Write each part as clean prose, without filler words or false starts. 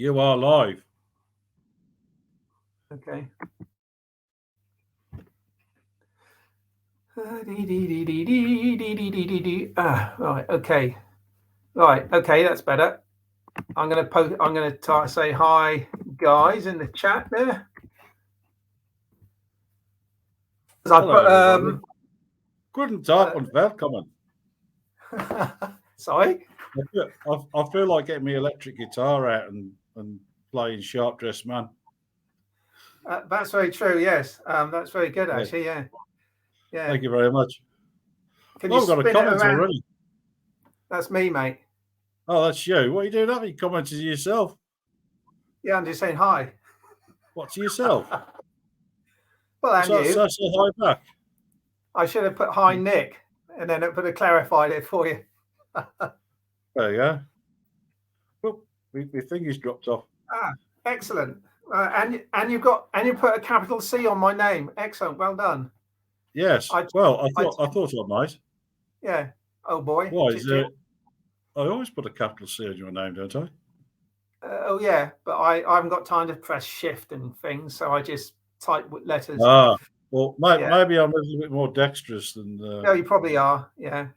You are live. Okay. Right. Okay. Right. Okay. That's better. I'm going to say hi, guys, in the chat there. Hello, Guten Tag und willkommen. Sorry? I feel like getting my electric guitar out and playing Sharp Dressed Man. That's very true, yes. That's very good, actually, yeah. Thank you very much. Can you I've got a comment already. That's me, mate. Oh, that's you. What are you doing up? You commented to yourself? Yeah, I'm just saying hi. What, to yourself? Well, and you. So say hi back. I should have put hi, Nick, and then it would have clarified it for you. There you go. Well, my finger's dropped off. Ah, excellent. And you put a capital C on my name. Excellent. Well done. Yes. I thought I might. Yeah. Oh boy. Why is it? I always put a capital C on your name, don't I? Oh yeah, but I haven't got time to press shift and things, so I just type letters. Ah, well, maybe I'm a little bit more dexterous than. No, you probably are. Yeah.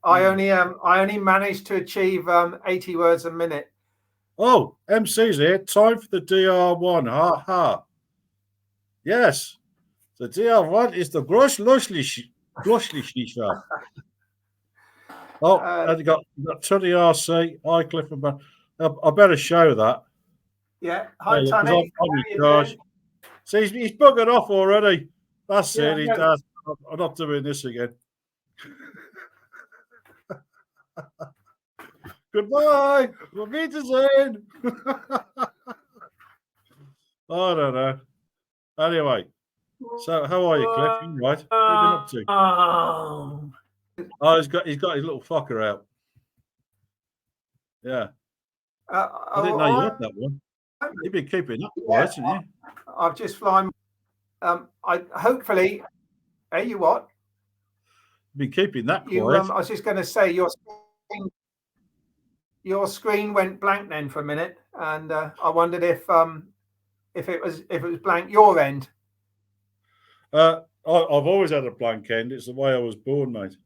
I only managed to achieve 80 words a minute. Oh, MC's here. Time for the DR1. Ha ha. Yes, the DR1 is the Groschlichlicher. Oh, and you got Tony RC, Cliff and Ben. I better show that. Yeah. Hi, Tony. See, he's buggered off already. That's it. I'm not doing this again. Goodbye. We'll meet again. I don't know. Anyway, so how are you, Cliff? You right? What have you been up to? Oh, he's got his little fucker out. Yeah. I didn't know you had that one. You've been keeping up, right, haven't you? I've just flown. Hopefully. Hey, you what? You've been keeping that quiet. I was just going to say your screen went blank then for a minute, and I wondered if it was blank your end. I've always had a blank end. It's the way I was born, mate.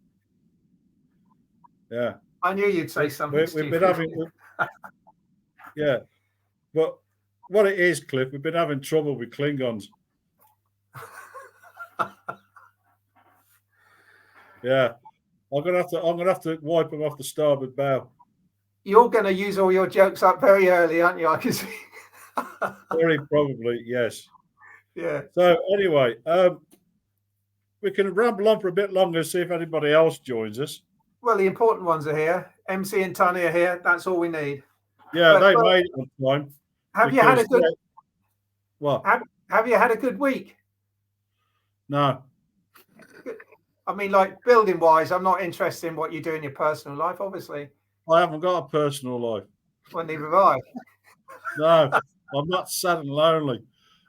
Yeah. I knew you'd say something. We've been having. Yeah, but what it is, Cliff, we've been having trouble with Klingons. Yeah, I'm gonna have to wipe them off the starboard bow. You're going to use all your jokes up very early, aren't you? I can see. Very probably, yes. Yeah. So anyway, we can ramble on for a bit longer, see if anybody else joins us. Well, the important ones are here. MC and Tony are here. That's all we need. Yeah, they made it on time. Have you had a good? What? Have you had a good week? No. I mean, like building wise, I'm not interested in what you do in your personal life, obviously. I haven't got a personal life. Well, neither have I. No, I'm not sad and lonely.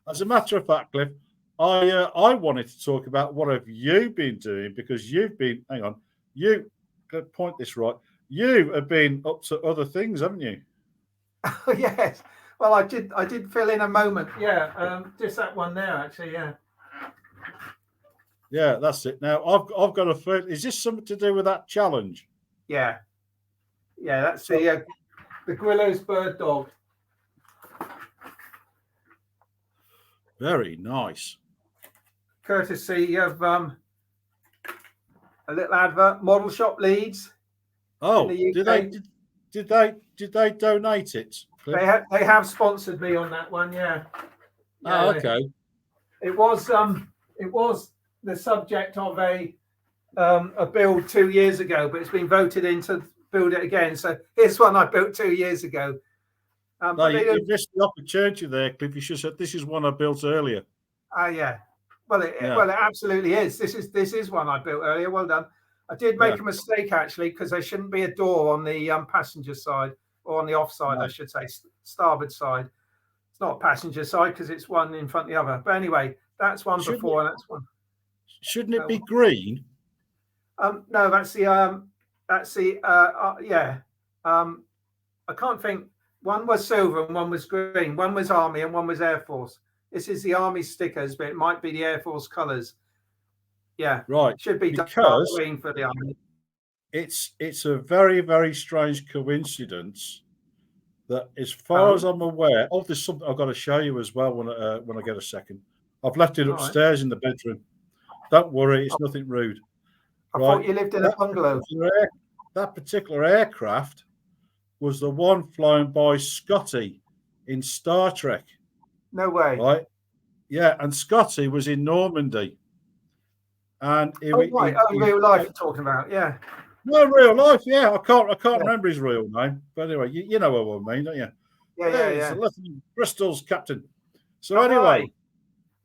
As a matter of fact, Cliff, I wanted to talk about what have you been doing, because you've been. Hang on, you could point this right. You have been up to other things, haven't you? Yes. Well, I did fill in a moment. Yeah. Just that one there, actually. Yeah. Yeah, that's it. Now I've got a feel. Is this something to do with that challenge? Yeah. Yeah, that's the Grillo's bird dog. Very nice. Courtesy of a little advert, Model Shop Leeds. Oh, did they donate it? They have sponsored me on that one, yeah. Oh, okay. It was the subject of a build 2 years ago, but it's been voted in to build it again. So here's one I built 2 years ago. No, you missed the opportunity there, Cliff. You should have said this is one I built earlier. Yeah. Well, it absolutely is. This is one I built earlier. Well done. I did make a mistake actually, because there shouldn't be a door on the passenger side, or on the off side, I should say, starboard side. It's not passenger side because it's one in front of the other. But anyway, that's one before, and that's one. Shouldn't it be green? No, that's the yeah. I can't think. One was silver and one was green. One was Army and one was Air Force. This is the Army stickers, but it might be the Air Force colours. Yeah, right. Should be because dark green for the Army. It's a very, very strange coincidence that, as far as I'm aware, there's something I've got to show you as well when I get a second. I've left it upstairs in the bedroom. Don't worry, it's nothing rude. I thought you lived in a bungalow. That particular aircraft was the one flown by Scotty in Star Trek. No way. Right? Yeah, and Scotty was in Normandy. And real life you're talking about, yeah. No, real life, yeah. I can't remember his real name. But anyway, you know what I mean, don't you? Yeah. Bristol's captain. So anyway.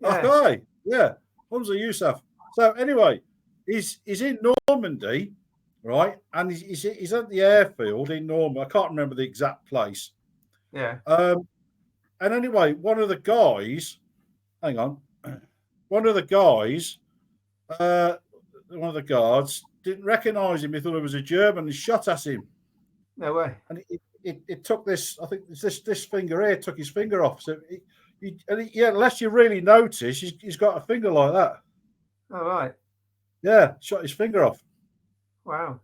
Okay. Yeah. Hamza Yousaf. So anyway, he's in Normandy, right? And he's at the airfield in Normandy. I can't remember the exact place. Yeah. And anyway, one of the guys, one of the guards didn't recognise him. He thought it was a German and shot at him. No way. And it took this, I think this finger here, took his finger off. So unless you really notice, he's got a finger like that. All right. Yeah, shot his finger off. Wow.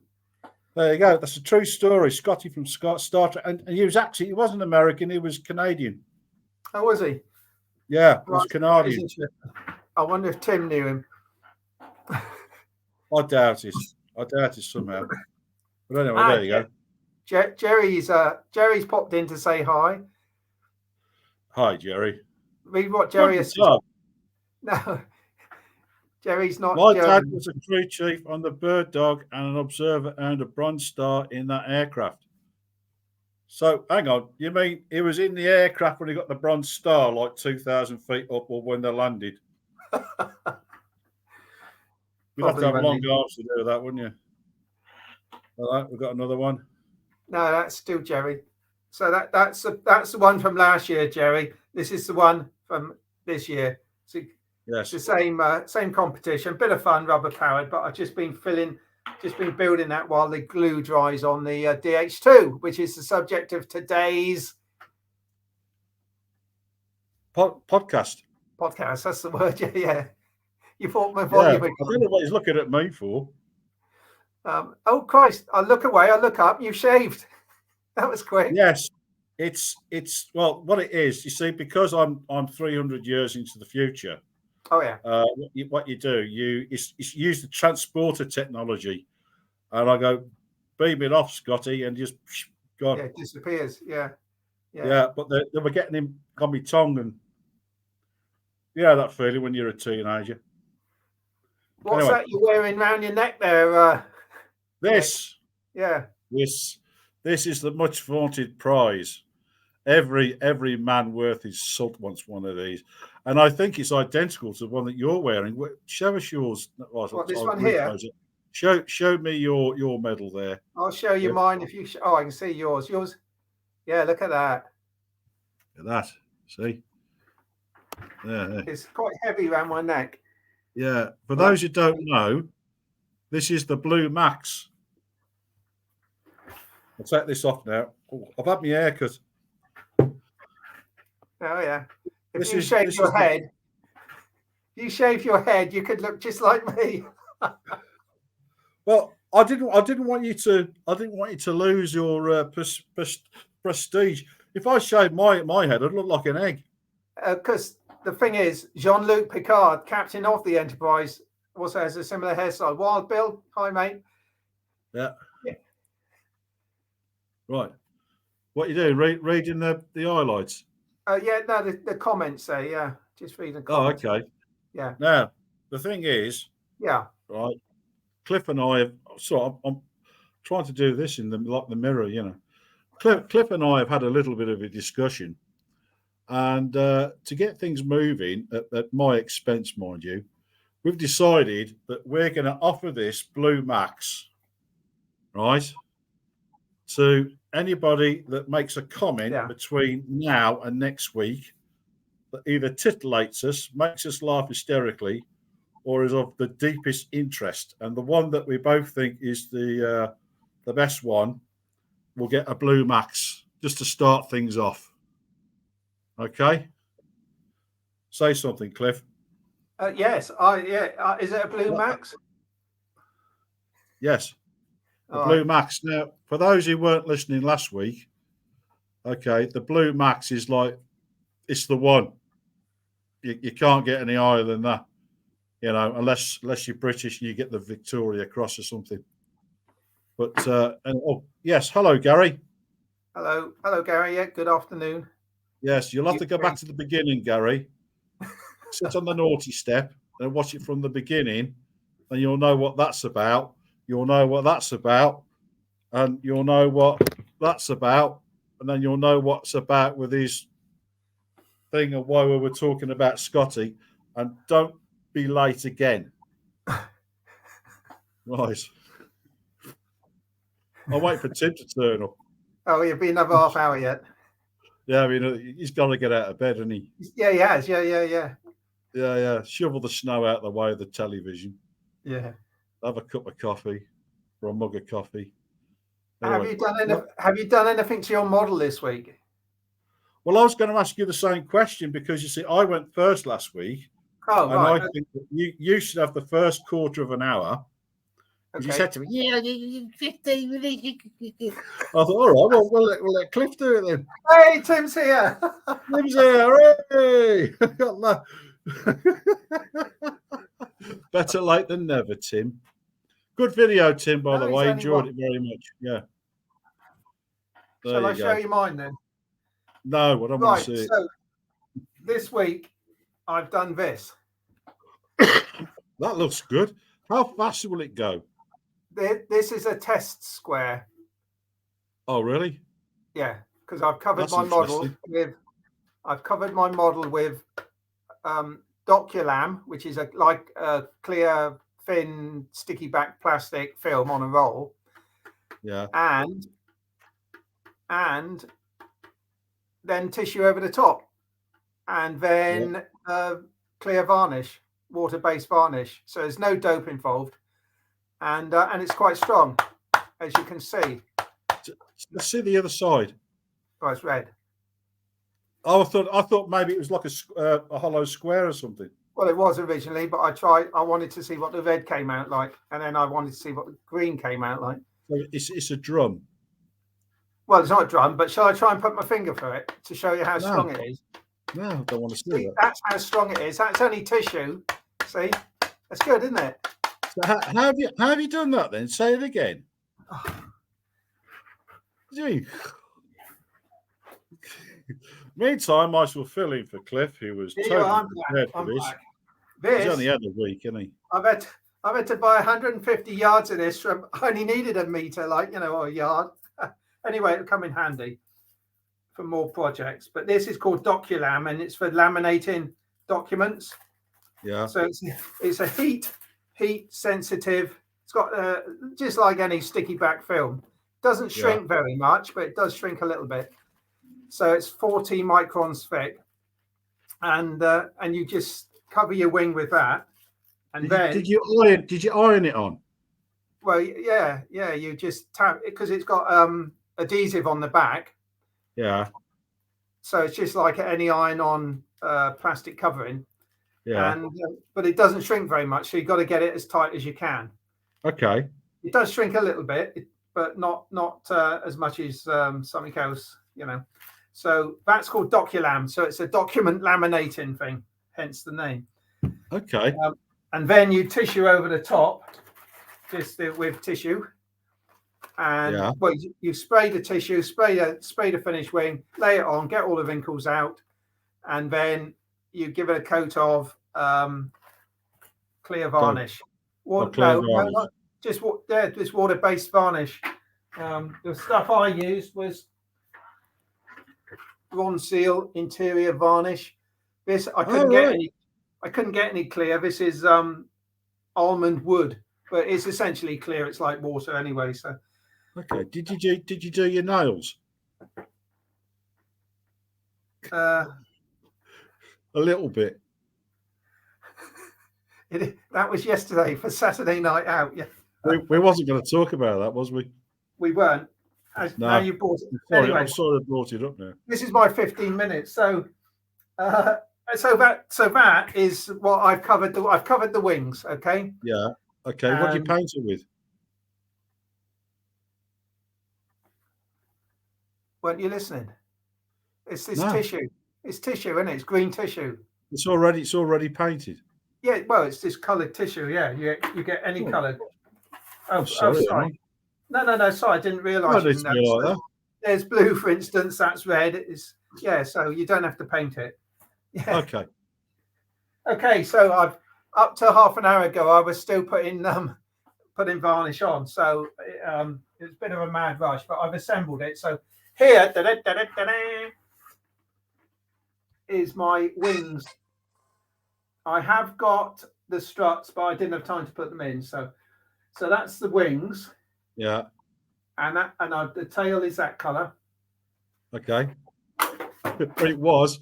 There you go. That's a true story. Scotty from Star Trek. And he wasn't American, he was Canadian. Oh, was he? Yeah, he was Canadian. I wonder if Tim knew him. I doubt it somehow. But anyway, there you go. Jerry's popped in to say hi. Hi, Jerry. Read what Jerry has said. No, Jerry's not. My dad was a crew chief on the Bird Dog and an observer earned a Bronze Star in that aircraft. So, hang on. You mean he was in the aircraft when he got the Bronze Star, like 2,000 feet up, or when they landed? You'd have to have long arms to do that, wouldn't you? All right, we've got another one. No, that's still Jerry. So that's the one from last year, Jerry. This is the one from this year. So yes, it's the same competition, bit of fun, rubber powered. But I've just been building that while the glue dries on the DH2, which is the subject of today's podcast. Podcast. That's the word. Yeah. You thought my volume. I don't know what he's looking at me for. Oh Christ! I look away. I look up. You shaved. That was quick. Yes, it's well, what it is. You see, because I'm 300 years into the future. Oh yeah. What you do, you use the transporter technology, and I go, beam it off, Scotty, and just gone. Yeah, it disappears. Yeah. But they were getting him on my tongue, and that feeling when you're a teenager. What's that you're wearing around your neck there? This. Yeah. This is the much vaunted prize. Every man worth his salt wants one of these, and I think it's identical to the one that you're wearing. Show us yours. What, this one here? Show me your medal there. I'll show you mine if you. I can see yours. Yours. Yeah, look at that. Look at that. See. Yeah. It's quite heavy around my neck. Yeah. For those who don't know, this is the Blue Max. I'll take this off now. I've had my hair cut. Oh yeah. If you shave your head, you could look just like me. Well, I didn't want you to lose your prestige. If I shaved my head, I'd look like an egg. Because the thing is, Jean-Luc Picard, captain of the Enterprise, also has a similar hairstyle. Wild Bill, hi mate. Yeah. Right. What you doing? Reading the highlights? The comments say, just reading the comments. Oh, okay. Yeah. Now, the thing is, right, Cliff and I have I'm trying to do this in the mirror, Cliff and I have had a little bit of a discussion, and to get things moving at my expense, mind you, we've decided that we're going to offer this Blue Max, right, to anybody that makes a comment between now and next week that either titillates us, makes us laugh hysterically, or is of the deepest interest. And the one that we both think is the best one will get a Blue Max. just to start things off. Okay? Say something, Cliff. Yes, is it a Blue Max? Yes, the Blue Max. Now, for those who weren't listening last week, okay, the Blue Max is like, it's the one. You can't get any higher than that, you know, unless you're British and you get the Victoria Cross or something. But yes, hello, Gary. Hello, Gary. Yeah, good afternoon. Yes, you'll have to go back to the beginning, Gary. Sit on the naughty step and watch it from the beginning, and you'll know what that's about. You'll know what that's about, and you'll know what that's about, and then you'll know what's about with his thing of why we were talking about Scotty. And don't be late again. Right. I'll wait for Tim to turn up. Oh, you've been another half hour yet? Yeah, I mean, he's got to get out of bed, hasn't he? Yeah, he has. Yeah. Yeah. Shovel the snow out of the way of the television. Yeah. Have a cup of coffee or a mug of coffee. Anyway, have you done anything to your model this week? Well, I was going to ask you the same question because, you see, I went first last week. Oh, and right. I think that you should have the first quarter of an hour. Okay. You said to me, yeah, 15 minutes. I thought, all right, we'll let Cliff do it then. Hey, Tim's here. Tim's here. Hey! Better late than never, Tim. Good video, Tim, by the way. Enjoyed it very much. Yeah. Shall I show you mine then? No, I don't want to see it. So this week I've done this. That looks good. How fast will it go? This is a test square. Oh, really? Yeah, because I've covered my model with Doculam, which is like a clear, thin, sticky back plastic film on a roll. Yeah. And then tissue over the top, and then clear varnish, water-based varnish. So there's no dope involved, and it's quite strong, as you can see. Let's see the other side. Oh, it's red. Oh, I thought maybe it was like a hollow square or something. Well, it was originally, but I wanted to see what the red came out like, and then I wanted to see what the green came out like. So it's a drum. Well, it's not a drum, but shall I try and put my finger through it to show you how strong it is? No, I don't want to see that. That's how strong it is. That's only tissue. See? That's good, isn't it? So how have you done that then? Say it again. Gee. Meantime, I shall fill in for Cliff, who was totally prepared for this. He's only had a week, isn't he? I've had to buy 150 yards of this. I only needed a meter, or a yard. Anyway, it'll come in handy for more projects. But this is called Doculam, and it's for laminating documents. Yeah. So it's a heat sensitive. It's got just like any sticky back film. Doesn't shrink very much, but it does shrink a little bit. So it's 40 microns thick, and you just cover your wing with that. And did you iron it on? Well, yeah. You just tap it because it's got adhesive on the back. Yeah. So it's just like any iron-on plastic covering. Yeah. But it doesn't shrink very much, so you've got to get it as tight as you can. Okay. It does shrink a little bit, but not as much as something else, So that's called Doculam. So it's a document laminating thing, hence the name. Okay. And then you tissue over the top, just with tissue. And you spray the tissue, spray the finished wing, lay it on, get all the wrinkles out, and then you give it a coat of clear varnish. Just water-based varnish. The stuff I used was Bronze Seal interior varnish. This I couldn't get any clear. This is almond wood, but it's essentially clear. It's like water anyway. So. Okay. Did you do your nails? A little bit. That was yesterday for Saturday night out. Yeah. We wasn't going to talk about that, was we? We weren't. Now you brought it. Sorry, Anyway, I'm sorry I brought it up now. this is my 15 minutes. So that is what I've covered. I've covered the wings. Okay. Yeah. Okay. What do you paint it with? Weren't you listening? It's this tissue. It's tissue, isn't it? It's green tissue. It's already painted. Yeah. Well, it's this coloured tissue. Yeah. You get any coloured. Oh, sorry. No. Sorry, I didn't realise. There's blue, for instance. That's red. So you don't have to paint it. Yeah. Okay. Okay. So I've up to half an hour ago, I was still putting varnish on. So it's a bit of a mad rush, but I've assembled it. So here is my wings. I have got the struts, but I didn't have time to put them in. So that's the wings. Yeah. And the tail is that colour. Okay. It was.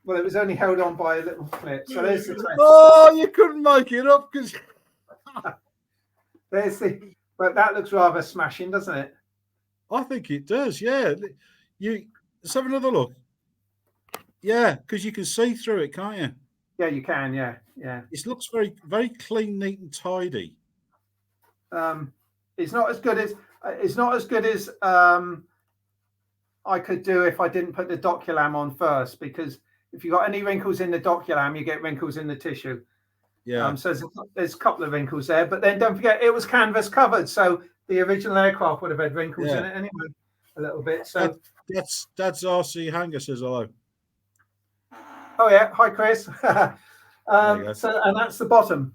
Well, it was only held on by a little clip. So there's the tail. Oh, you couldn't make it up because but that looks rather smashing, doesn't it? I think it does. Yeah. Let's have another look. Yeah, because you can see through it, can't you? Yeah, you can. Yeah. It looks very, very clean, neat, and tidy. It's not as good as I could do if I didn't put the doculam on first, because if you got any wrinkles in the doculam, you get wrinkles in the tissue. Yeah. So there's a couple of wrinkles there, but then don't forget it was canvas covered, so the original aircraft would have had wrinkles in it anyway, a little bit. So that's RC Hanger says hello. Oh yeah, hi Chris. So and that's the bottom.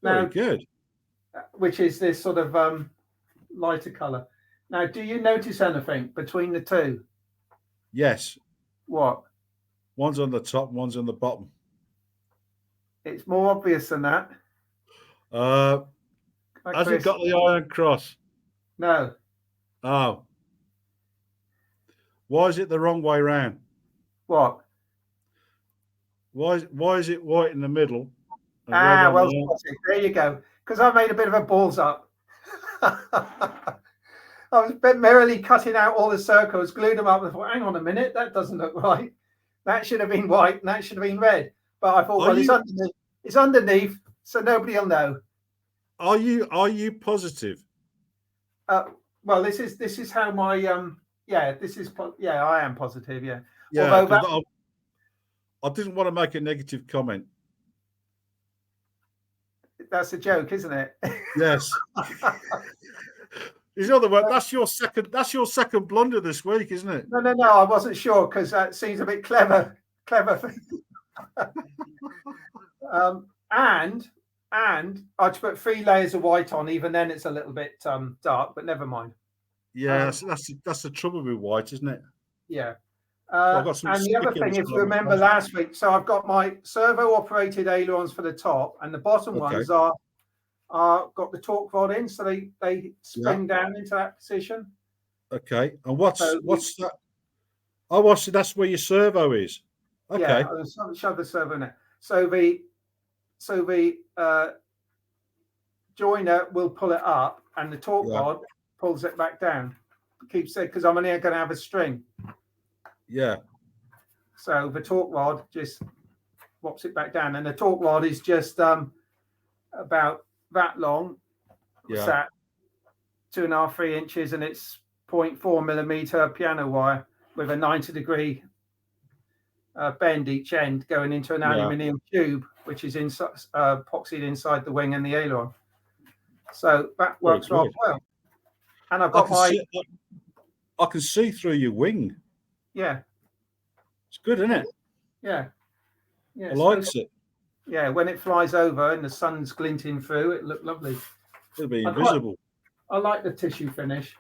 Very good. Which is this sort of lighter colour. Now, do you notice anything between the two? Yes. What? One's on the top, one's on the bottom. It's more obvious than that. Has it got the iron cross? No. Oh. Why is it the wrong way round? What? Why is it white in the middle? Well, there you go. Because I made a bit of a balls up. I was merrily cutting out all the circles, glued them up, and thought, hang on a minute, that doesn't look right. That should have been white and that should have been red. But I thought, it's underneath, so nobody will know. Are you positive? Well, this is how my I am positive. Yeah. Yeah. I didn't want to make a negative comment. That's a joke, isn't it? Yes. In other words, that's your second blunder this week, isn't it? No. I wasn't sure because that seems a bit clever. And I'd put 3 layers of white on. Even then, it's a little bit dark, but never mind. Yeah, that's the trouble with white, isn't it? Yeah. And the other thing, if you remember last week, so I've got my servo-operated ailerons for the top, and the bottom ones are got the torque rod in, so they spring down into that position. Okay, and what's that? Oh, that's where your servo is. Okay, yeah, I'll shove the servo in there. So the joiner will pull it up, and the torque rod pulls it back down. Keeps it because I'm only going to have a string. Yeah. So the torque rod just whops it back down, and the torque rod is just about that long. It's at 2.5, 3 inches, and it's 0.4 millimeter piano wire with a 90-degree bend each end going into an aluminium tube, which is epoxied inside the wing and the aileron. So that works rather well. And I've got I can see through your wing. Yeah. It's good, isn't it? Yeah. Yeah. I like it. Yeah, when it flies over and the sun's glinting through, it looked lovely. It'll be invisible. I like the tissue finish.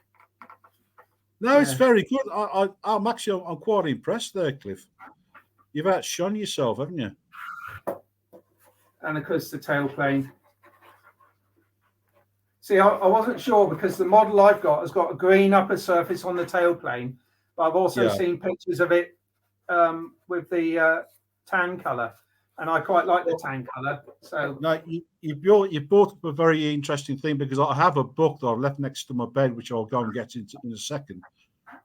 No, it's very good. I'm quite impressed there, Cliff. You've outshone yourself, haven't you? And of course, the tail plane. See, I wasn't sure because the model I've got has got a green upper surface on the tail plane, but I've also seen pictures of it with the tan colour. and I quite like the tan colour. So no, you brought up a very interesting thing, because I have a book that I've left next to my bed, which I'll go and get into in a second.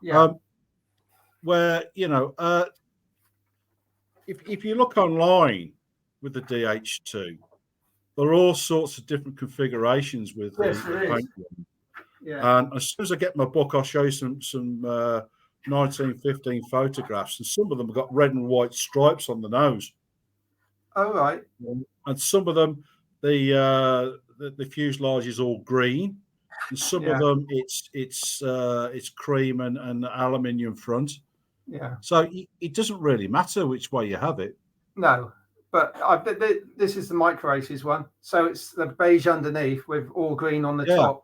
Yeah. Where if you look online with the DH2, there are all sorts of different configurations with the paint. Yeah. And as soon as I get my book, I'll show you some 1915 photographs, and some of them have got red and white stripes on the nose. Oh, right. And some of them, the fuselage is all green, and some of them it's cream and aluminium front. Yeah. So it doesn't really matter which way you have it. No, but this is the Micro Aces one, so it's the beige underneath with all green on the top.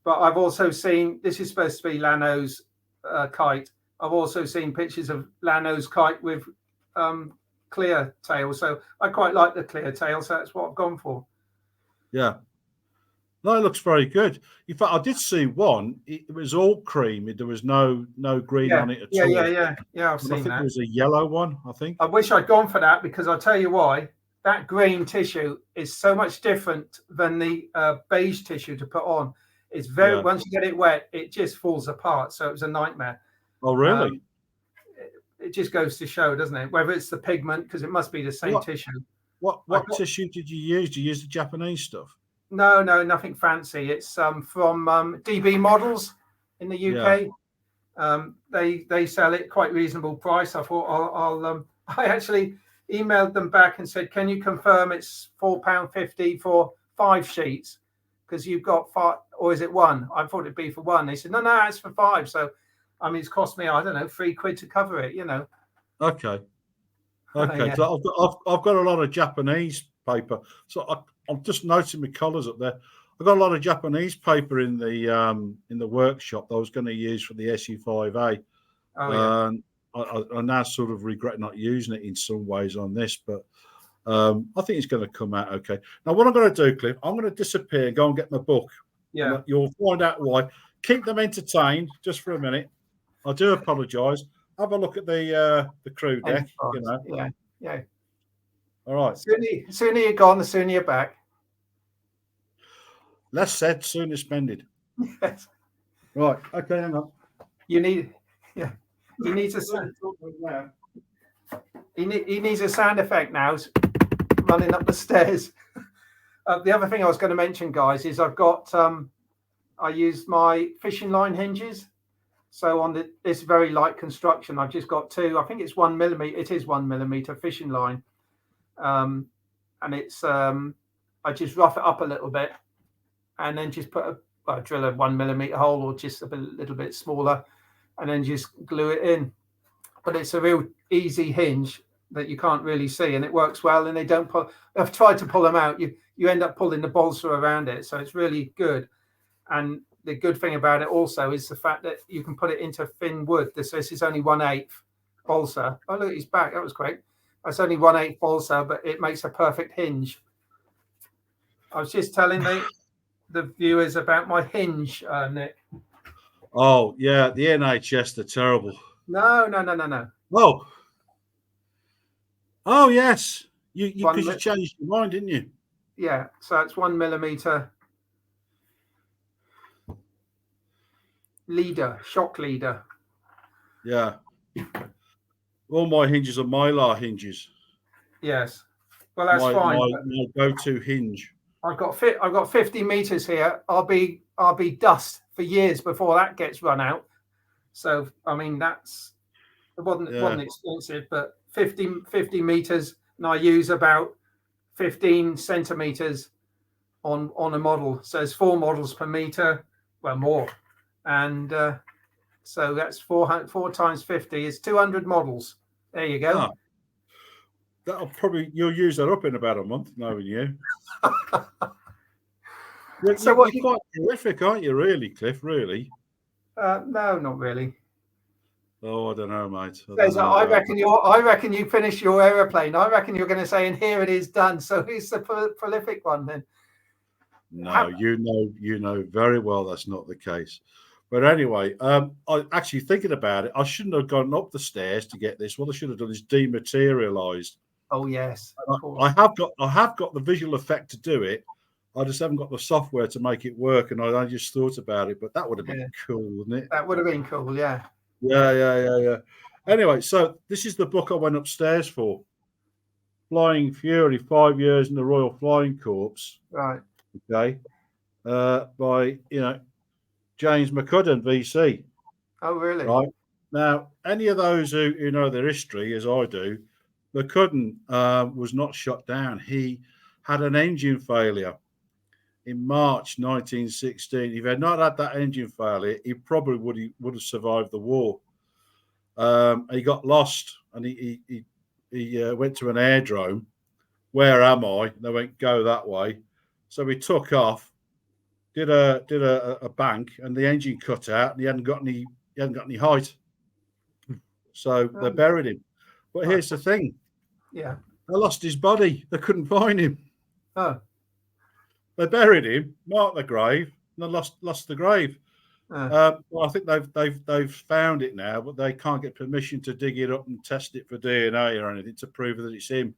But I've also seen, this is supposed to be Lano's kite. I've also seen pictures of Lano's kite with clear tail. So I quite like the clear tail. So that's what I've gone for. Yeah. No, it looks very good. In fact, I did see one. It was all cream. There was no green on it at all. Yeah. I've seen that. It was a yellow one, I think. I wish I'd gone for that, because I'll tell you why. That green tissue is so much different than the beige tissue to put on. It's very, once you get it wet, it just falls apart. So it was a nightmare. Oh, really? It just goes to show, doesn't it? Whether it's the pigment, because it must be the same tissue. What tissue did you use? Did you use the Japanese stuff? No, nothing fancy. It's from DB Models in the UK. They sell it quite reasonable price. I thought I actually emailed them back and said, can you confirm it's £4.50 for 5 sheets? Because you've got 5, or is it 1? I thought it'd be for 1. They said, no, it's for 5. So, I mean, it's cost me, I don't know, £3 to cover it, you know. Okay. So I've got a lot of Japanese paper. So I'm just noticing the colours up there. I've got a lot of Japanese paper in the workshop that I was going to use for the SU5A. I now sort of regret not using it in some ways on this, but I think it's going to come out okay. Now, what I'm going to do, Cliff, I'm going to disappear, go and get my book. Yeah. You'll find out why. Keep them entertained just for a minute. I do apologise. Have a look at the crew deck. You know. Yeah. All right. Sooner you're gone, the sooner you're back. Less said, sooner spended. Yes. Right. Okay, hang on. He needs a sound effect now, running up the stairs. The other thing I was going to mention, guys, is I've got I used my fishing line hinges. So on this very light construction, I've just got 2. I think it's 1 millimeter. It is 1 millimeter fishing line, and it's I just rough it up a little bit, and then just drill a 1 millimeter hole, or just a little bit smaller, and then just glue it in. But it's a real easy hinge that you can't really see, and it works well. And they don't pull. I've tried to pull them out. You end up pulling the balsa around it, so it's really good. And the good thing about it also is the fact that you can put it into thin wood. This is only 1/8 balsa. Oh, look at his back. That was great. That's only 1/8 balsa, but it makes a perfect hinge. I was just telling the viewers about my hinge, Nick. Oh, yeah. The NHS, they're terrible. No. Whoa. Oh, yes. You changed your mind, didn't you? Yeah. So it's 1 millimeter leader, shock leader. Yeah. All my hinges are Mylar hinges. Yes. Well, that's fine. My go-to hinge. I've got 50 meters here. I'll be dust for years before that gets run out. So I mean, it wasn't expensive, but 50 meters, and I use about 15 centimeters on a model. So it's 4 models per meter, well, more. And so that's 4 times 50 is 200 models. There you go. You'll use that up in about a month, knowing you. You're quite prolific, aren't you, really, Cliff? Really? No, not really. Oh, I don't know, mate. I reckon you finished your aeroplane. I reckon you're going to say, and here it is done. So who's the prolific one then? No, you know very well that's not the case. But anyway, I actually thinking about it, I shouldn't have gone up the stairs to get this. What I should have done is dematerialized Oh yes, of course. I have got the visual effect to do it. I just haven't got the software to make it work, and I just thought about it. But that would have been cool, wouldn't it? That would have been cool, yeah. Yeah. Anyway, so this is the book I went upstairs for. Flying Fury, 5 years in the Royal Flying Corps. Right. Okay. By James McCudden, VC. Oh, really? Right. Now, any of those who know their history, as I do, McCudden was not shot down. He had an engine failure in March 1916. If he had not had that engine failure, he probably would have survived the war. He got lost, and he went to an airdrome. Where am I? They went, go that way. So he took off, did a bank, and the engine cut out, and he hadn't got any height. So they buried him. But here's the thing. Yeah. They lost his body. They couldn't find him. Oh. They buried him, marked the grave, and they lost the grave. Well, I think they've found it now, but they can't get permission to dig it up and test it for DNA or anything to prove that it's him.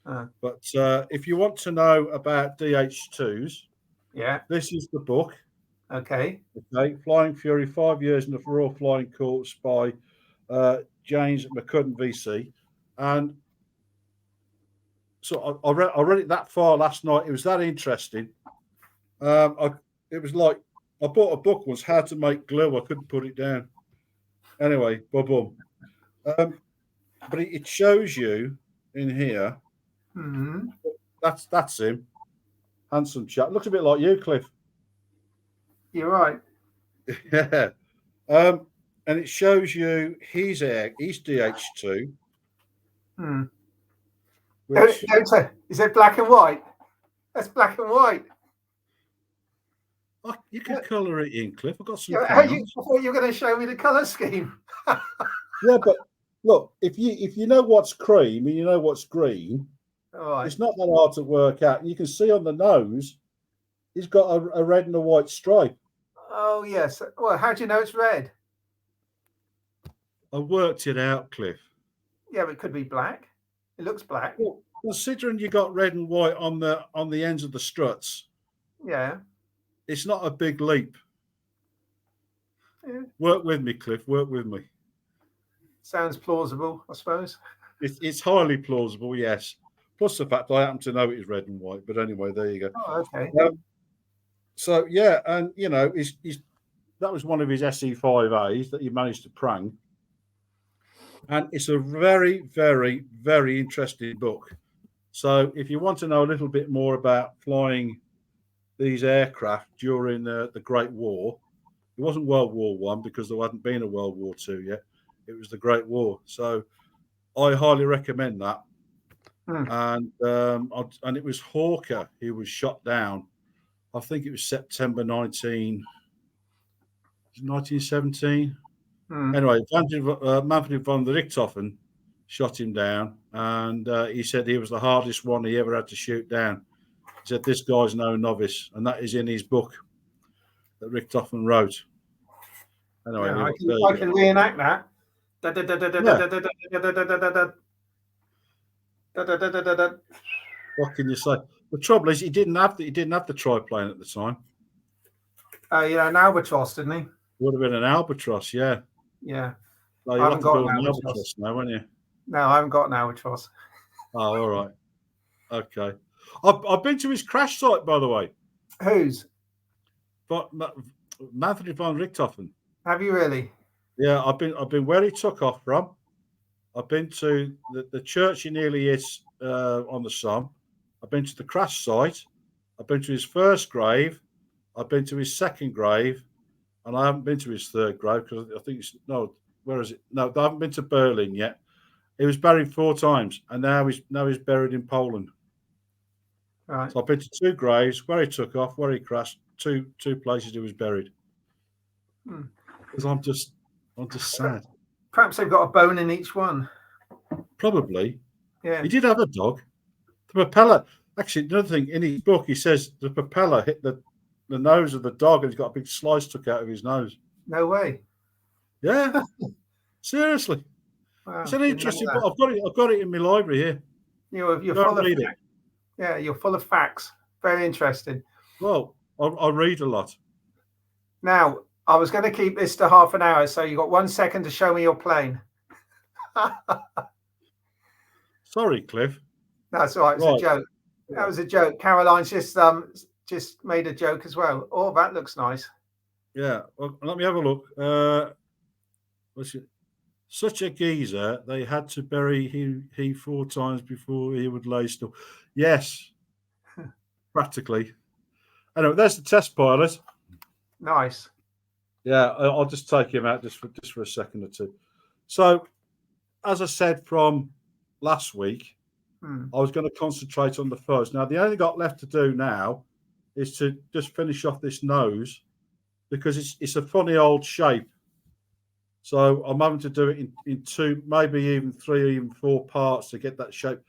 But if you want to know about DH2s, this is the book. Okay. Flying Fury, 5 years in the Royal Flying Corps by James McCudden, VC. And so I read it that far last night. It was that interesting. It was like I bought a book once, how to make glue. I couldn't put it down. Anyway, boom. But it shows you in here. Mm-hmm. That's him. Handsome chap. Looks a bit like you, Cliff. You're right. Yeah. And it shows you his DH2. Which... Is it black and white? That's black and white. Oh, you can colour it in, Cliff. I've got some. I thought you were going to show me the colour scheme. Yeah, but look, if you know what's cream and you know what's green, it's not that hard to work out. You can see on the nose, he's got a red and a white stripe. Oh yes. Well, how do you know it's red? I worked it out, Cliff. Yeah, but it could be black. It looks black. Well, considering you got red and white on the ends of the struts, it's not a big leap. Yeah. Work with me, Cliff. Work with me. Sounds plausible, I suppose. It's highly plausible, yes. Plus the fact I happen to know it is red and white. But anyway, there you go. Oh, okay. So yeah, and that was one of his SE5As that he managed to prang. And it's a very, very, very interesting book. So if you want to know a little bit more about flying these aircraft during the Great War, it wasn't World War I because there hadn't been a World War II yet. It was the Great War. So I highly recommend that. And it was Hawker who was shot down. I think it was September 1917. Anyway, Manfred von Richthofen shot him down, and he said he was the hardest one he ever had to shoot down. He said, this guy's no novice, and that is in his book that Richthofen wrote. Anyway, I can reenact that. What can you say? The trouble is, he didn't have the triplane at the time. An albatross, didn't he? Would have been an albatross, yeah. Yeah. No, you have got an albatross now, won't you? No, I haven't got an albatross. Oh, all right. Okay. I've been to his crash site, by the way. Whose? But Manfred von Richthofen. Have you really? Yeah, I've been where he took off from. I've been to the church he nearly hit on the Somme. I've been to the crash site. I've been to his first grave. I've been to his second grave. And I haven't been to his third grave because I think where is it? No, I haven't been to Berlin yet. He was buried 4 times, and now he's buried in Poland. Right. So I've been to 2 graves, where he took off, where he crashed, two places he was buried. Because I'm just sad. Perhaps they've got a bone in each one. Probably. Yeah. He did have a dog. The propeller. Actually, another thing in his book, he says the propeller hit the nose of the dog, and he's got a big slice took out of his nose. No way. Yeah. Seriously. Wow, it's an interesting book. I've got it in my library here. You're Go full and of read it. Yeah, you're full of facts. Very interesting. Well, I read a lot. Now, I was going to keep this to half an hour, so you got 1 second to show me your plane. Sorry, Cliff. That's all right. It's a joke. That was a joke. Caroline's just made a joke as well. Oh, that looks nice. Yeah. Well, let me have a look. Such a geezer, they had to bury he 4 times before he would lay still. Yes, practically. Anyway, there's the test pilot. Nice. Yeah, I'll just take him out just for a second or two. So, as I said from last week, I was going to concentrate on the fuzz. Now, the only got left to do now is to just finish off this nose because it's a funny old shape. So I'm having to do it in 2, maybe even 3, even 4 parts to get that shape.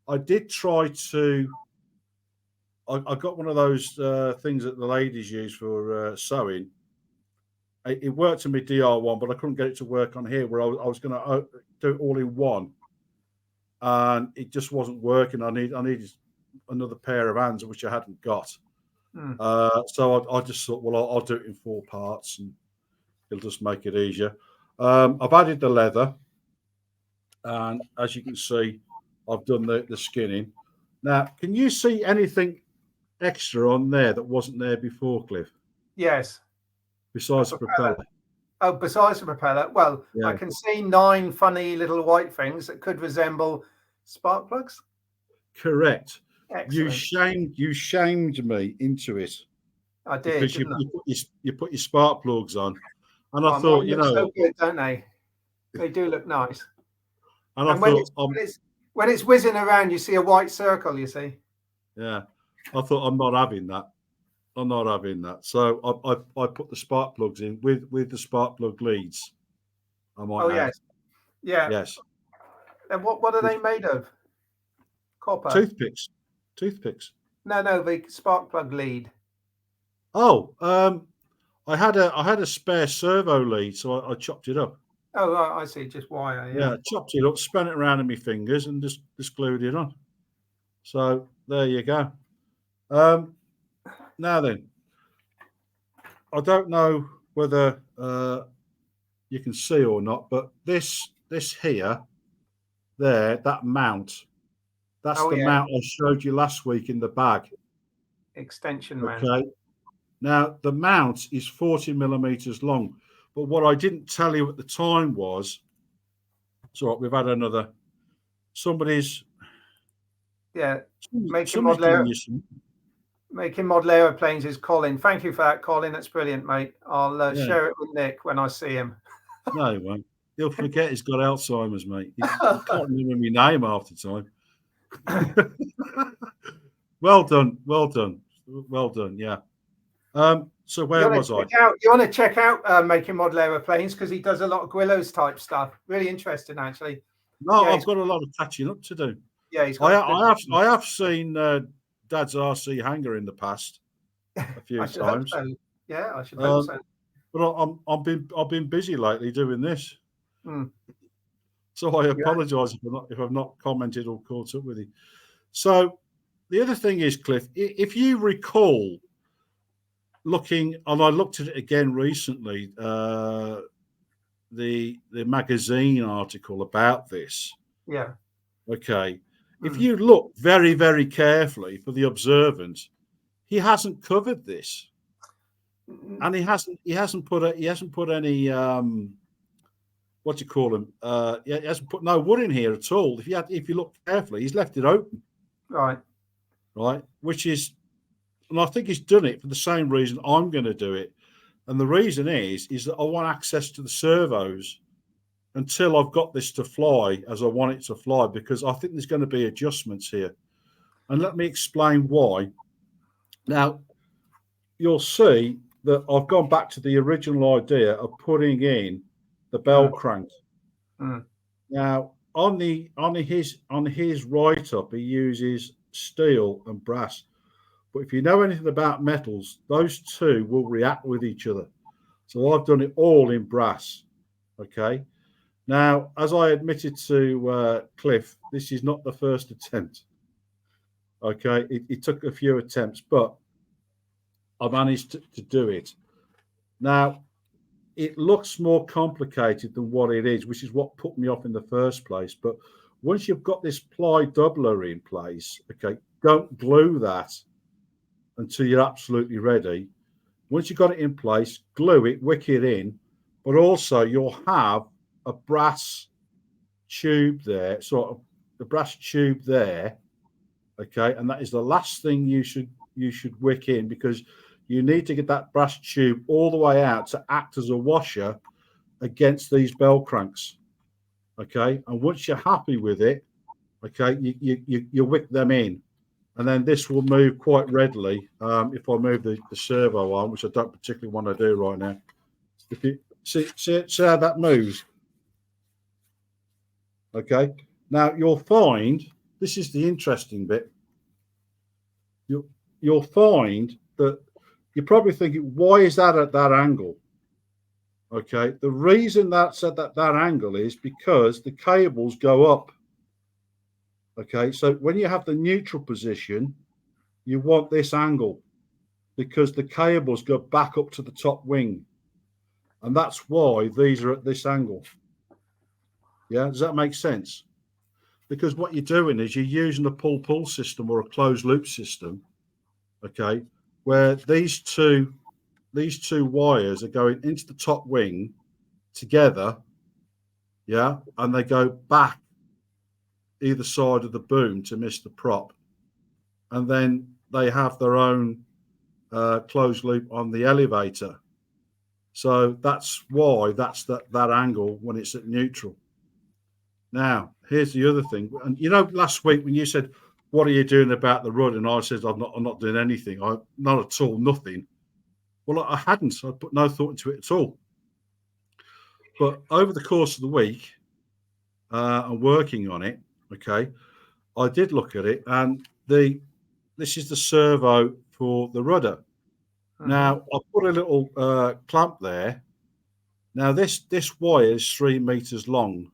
I did try to. I got one of those things that the ladies use for sewing. It worked on my DR1, but I couldn't get it to work on here where I was going to do it all in one. And it just wasn't working. I needed another pair of hands, which I hadn't got. So I just thought, well, I'll do it in 4 parts, and it'll just make it easier. I've added the leather, and as you can see, I've done the skinning. Now, can you see anything extra on there that wasn't there before, Cliff? Yes. Besides the propeller. Oh, besides the propeller. Well, yeah. I can see 9 funny little white things that could resemble spark plugs. Correct. Excellent. You shamed me into it. I did. Because you put your spark plugs on, and I thought, you know, so good, don't they? They do look nice. And I thought, when it's whizzing around, you see a white circle. You see. Yeah, I thought I'm not having that. I'm not having that. So I put the spark plugs in with the spark plug leads. I might. Oh yes. Yeah. Yes. And what are they made of? Copper. Toothpicks. No, the spark plug lead. Oh, I had a spare servo lead, so I chopped it up. Oh, I see. Just wire. Yeah, chopped it up, spun it around in my fingers, and just glued it on. So there you go. Now then, I don't know whether you can see or not, but this here, that mount, that's mount I showed you last week in the bag. Extension mount. Okay. Now the mount is 40 millimeters long, but what I didn't tell you at the time was, so we've had another somebody's. Yeah, making model aeroplanes is Colin. Thank you for that, Colin. That's brilliant, mate. I'll share it with Nick when I see him. No, he won't. He'll forget he's got Alzheimer's, mate. He can't remember my name half the time. Well done. Yeah. So where was I? You want to check out Making Model Aeroplanes because he does a lot of Guillows type stuff. Really interesting, actually. No, I've got a lot of catching up to do. Yeah, I have seen Dad's RC hangar in the past a few times. So. Yeah, I should hope so. But I've been busy lately doing this. So I apologise if I've not commented or caught up with you. So the other thing is, Cliff, if you recall looking, and I looked at it again recently, the magazine article about this. Yeah. Okay. If you look very, very carefully for the observant, he hasn't covered this, and he hasn't put any what do you call him? He hasn't put no wood in here at all. If you look carefully, he's left it open. Right. Which is, and I think he's done it for the same reason I'm going to do it, and the reason is that I want access to the servos until I've got this to fly as I want it to fly, because I think there's going to be adjustments here. And let me explain why. Now, you'll see that I've gone back to the original idea of putting in the bell crank. Now, on his write-up, he uses steel and brass. But if you know anything about metals, those two will react with each other. So I've done it all in brass. Okay. Now, as I admitted to Cliff, this is not the first attempt. Okay, it took a few attempts, but I managed to do it. Now, it looks more complicated than what it is, which is what put me off in the first place. But once you've got this ply doubler in place, okay, don't glue that until you're absolutely ready. Once you've got it in place, glue it, wick it in, but also you'll have a brass tube there, sort of the brass tube there, okay, and that is the last thing you should wick in, because you need to get that brass tube all the way out to act as a washer against these bell cranks, okay. And once you're happy with it, okay, you wick them in, and then this will move quite readily. If I move the servo arm, which I don't particularly want to do right now, if you see how that moves, okay. Now you'll find, this is the interesting bit, you'll find that you're probably thinking, why is that at that angle? Okay, the reason that's at that angle is because the cables go up. Okay, so when you have the neutral position, you want this angle because the cables go back up to the top wing. And that's why these are at this angle. Yeah, does that make sense? Because what you're doing is you're using a pull-pull system or a closed loop system, okay, where these two wires are going into the top wing together, yeah, and they go back either side of the boom to miss the prop, and then they have their own closed loop on the elevator. So that's why that's that angle when it's at neutral. Now, here's the other thing. And you know, last week when you said, what are you doing about the rud? And I said, I'm not doing anything. Not at all, nothing. Well, I hadn't. I put no thought into it at all. But over the course of the week, and working on it, okay, I did look at it, and this is the servo for the rudder. Now, I put a little clamp there. Now, this wire is 3 meters long.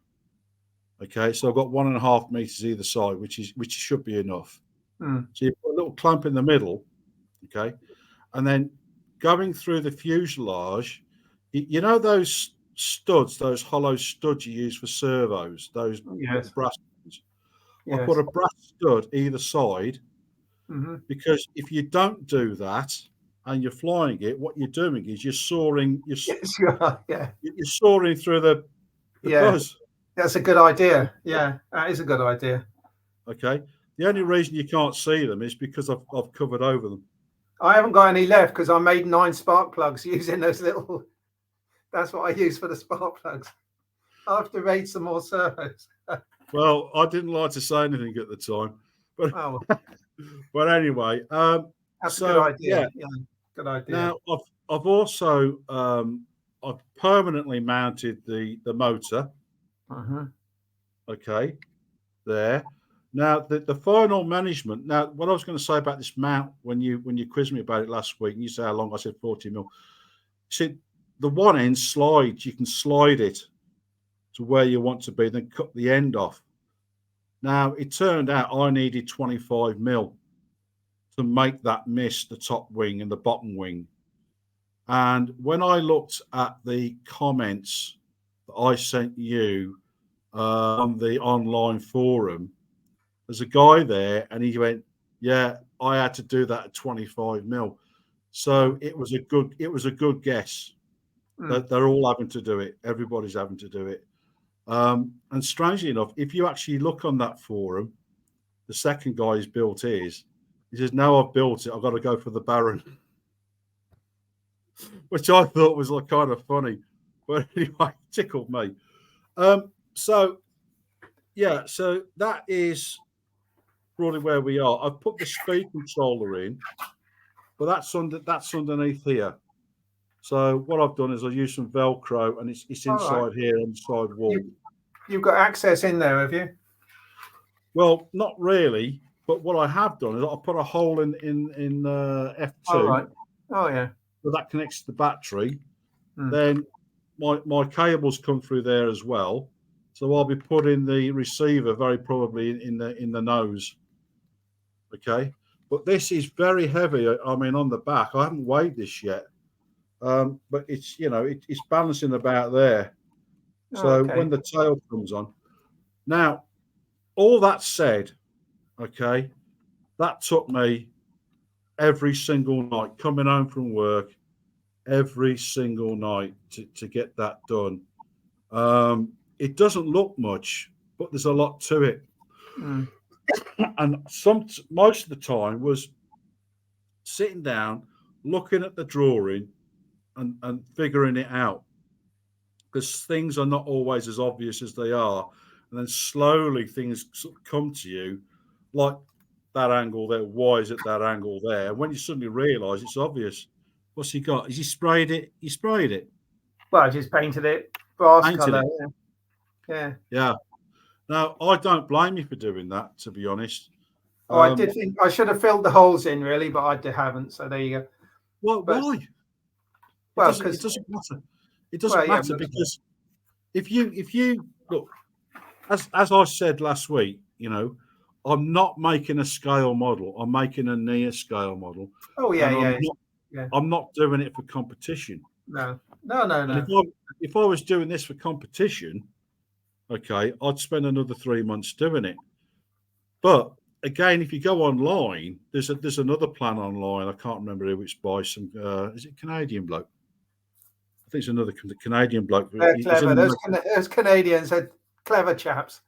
Okay, so I've got 1.5 meters either side, which should be enough. So you put a little clamp in the middle, okay, and then going through the fuselage, you know those studs, those hollow studs you use for servos, those brass ones. Yes. I put a brass stud either side, because if you don't do that and you're flying it, what you're doing is you're soaring. You're soaring through the buzz. That's a good idea. Yeah, that is a good idea. Okay. The only reason you can't see them is because I've covered over them. I haven't got any left because I made 9 spark plugs using those little. That's what I use for the spark plugs. I'll have to raid some more servos. Well, I didn't like to say anything at the time, but but anyway, that's a good idea. Yeah, good idea. Now I've also I've permanently mounted the motor. Okay, there. Now the final management. Now, what I was going to say about this mount when you quizzed me about it last week, and you said how long, I said 40 mil. See, the one end slides. You can slide it to where you want to be, then cut the end off. Now it turned out I needed 25 mil to make that miss the top wing and the bottom wing. And when I looked at the comments that I sent you on the online forum, there's a guy there, and he went, "Yeah, I had to do that at 25 mil." So it was a good guess. That they're all having to do it. Everybody's having to do it. And strangely enough, if you actually look on that forum, the second guy who's built his, he says, "No, I've built it. I've got to go for the Barron," which I thought was like kind of funny, but anyway, tickled me. So that is probably where we are. I've put the speed controller in, but that's underneath here. So what I've done is I used some Velcro, and it's inside here on the side wall. You've got access in there, have you? Well, not really. But what I have done is I put a hole in F2. Oh, right. Oh, yeah. So that connects to the battery. Then my cables come through there as well. So I'll be putting the receiver very probably in the nose. Okay, but this is very heavy. I mean, on the back, I haven't weighed this yet, but it's it's balancing about there. So when the tail comes on, now all that said, okay, that took me every single night coming home from work, every single night to get that done. It doesn't look much, but there's a lot to it. And most of the time was sitting down, looking at the drawing and figuring it out, because things are not always as obvious as they are. And then slowly things sort of come to you, like that angle there. Why is it that angle there? And when you suddenly realise it's obvious, what's he got? Has he sprayed it? He sprayed it. Well, I just painted it brass colour. Yeah. Now, I don't blame you for doing that, to be honest. Oh, I did think I should have filled the holes in, really, but I haven't. So there you go. Well, why? Well, it doesn't matter. It doesn't matter because if you look, as I said last week, I'm not making a scale model. I'm making a near scale model. Oh yeah, I'm not doing it for competition. No. If I was doing this for competition, okay, I'd spend another 3 months doing it. But again, if you go online, there's another plan online. I can't remember who it's by. Some is it Canadian bloke? I think it's another Canadian bloke. They're clever. Those Canadians are clever chaps.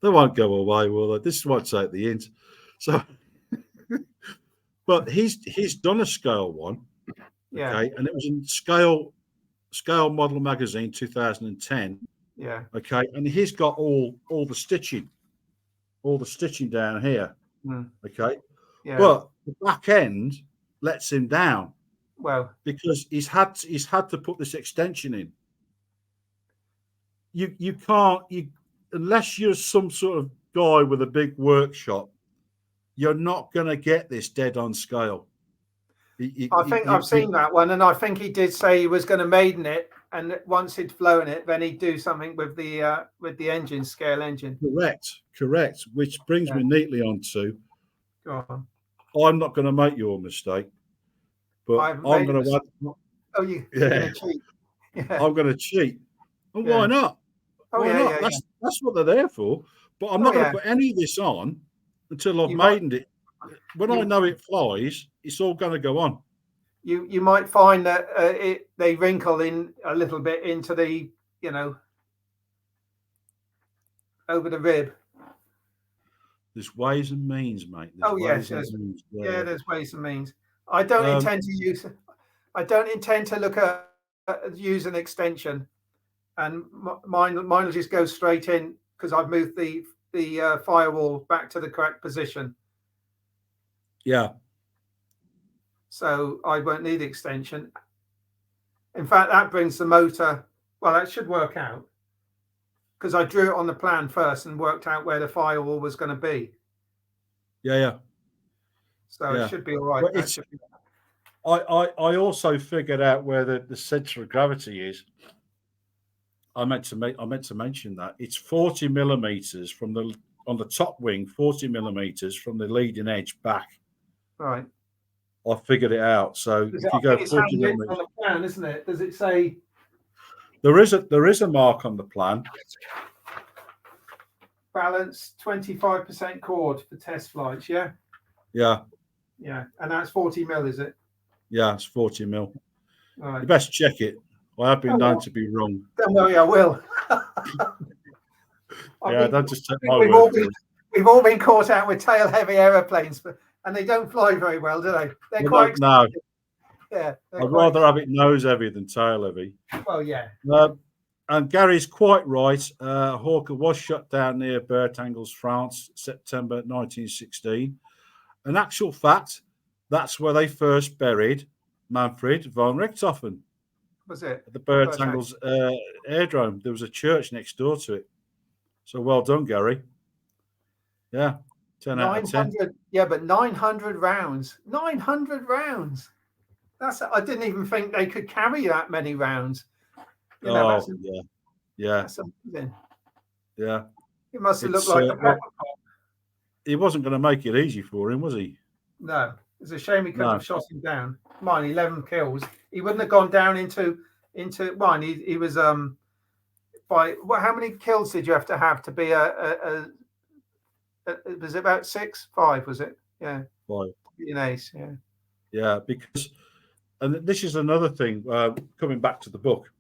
They won't go away, will they? This is what I say at the end. So, but he's done a scale one, okay, and it was in Scale Model Magazine 2010. Yeah. Okay, and he's got all the stitching down here. Okay. Yeah. But the back end lets him down. Well, because he's had to put this extension in. You can't unless you're some sort of guy with a big workshop, you're not going to get this dead on scale. I think I've seen that one, and I think he did say he was going to maiden it, and once he'd flown it, then he'd do something with the engine, scale engine. Correct. Which brings me neatly on to. Go on. I'm not going to make your mistake, but I'm going to. Oh, you're going to cheat. Yeah. I'm going to cheat. Well, why not? Why not? That's what they're there for. But I'm not going to put any of this on until I've maidened it. When I know it flies, it's all going to go on. You might find that they wrinkle in a little bit into the over the rib. There's ways and means, mate. There's ways and means. I don't intend to look at use an extension, and mine will just go straight in because I've moved the firewall back to the correct position. Yeah. So I won't need extension. In fact, that brings the motor. Well, that should work out because I drew it on the plan first and worked out where the firewall was going to be. Yeah. So it should be all right. I also figured out where the center of gravity is. I meant to mention that it's 40 millimeters on the top wing, 40 millimeters from the leading edge back. Right. I figured it out. So if you go 40 millimeters on the plan, isn't it? Does it say? There is a mark on the plan. Balance 25% chord for test flights. Yeah. Yeah. Yeah, and that's 40 mil, is it? Yeah, it's 40 mil. All right. You best check it. I have been known to be wrong. Don't worry, I will. Don't just take my word for it. We've all been caught out with tail-heavy aeroplanes, and they don't fly very well, do they? They're quite expensive. Yeah. I'd rather have it nose-heavy than tail-heavy. Well, yeah. And Gary's quite right. Hawker was shut down near Bertangles, France, September 1916. An actual fact, that's where they first buried Manfred von Richthofen. Was it? At the Bertangles airdrome. There was a church next door to it. So well done, Gary. Yeah, 10 out of 10. Yeah, but 900 rounds. 900 rounds. I didn't even think they could carry that many rounds. Yeah. That's amazing. Yeah. It must have looked like a pepper pot. He wasn't going to make it easy for him, was he? No. It's a shame he couldn't have shot him down. Mine, 11 kills. He wouldn't have gone down into mine. He was by how many kills did you have to be was it about 6? 5, was it? Yeah. 5. An ace, yeah. Yeah, because, and this is another thing, coming back to the book.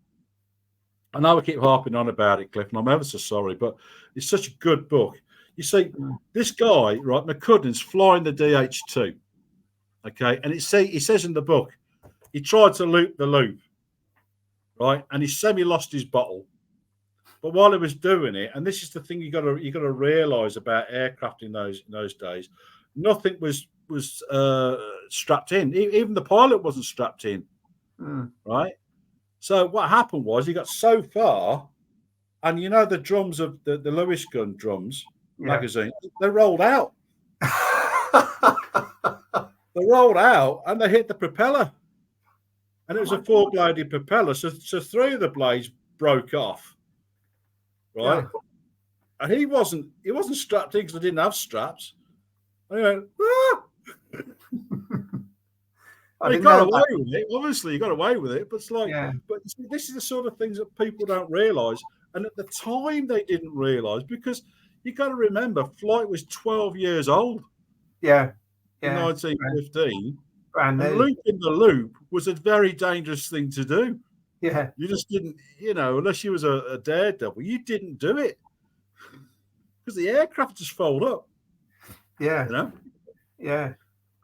I know I keep harping on about it, Cliff, and I'm ever so sorry, but it's such a good book. You see, this guy, right, McCudden's flying the DH2, okay? And he says in the book, he tried to loop the loop, right? And he semi-lost his bottle. But while he was doing it, and this is the thing you got to realise about aircraft in those days, nothing was strapped in. Even the pilot wasn't strapped in, right? So what happened was he got so far, and you know the drums of the Lewis gun drums magazine, they rolled out. They rolled out and they hit the propeller, and it was a 4-bladed propeller. So 3 of the blades broke off, right? Yeah. And he wasn't strapped in because they didn't have straps. And he went, he got away with it. Obviously, he got away with it. But it's like, but this is the sort of things that people don't realise. And at the time, they didn't realise, because you got to remember, flight was 12 years old. Yeah. In 1915. And looping the loop was a very dangerous thing to do. Yeah. You just didn't, unless you was a daredevil, you didn't do it. Because the aircraft just fold up. Yeah. Yeah.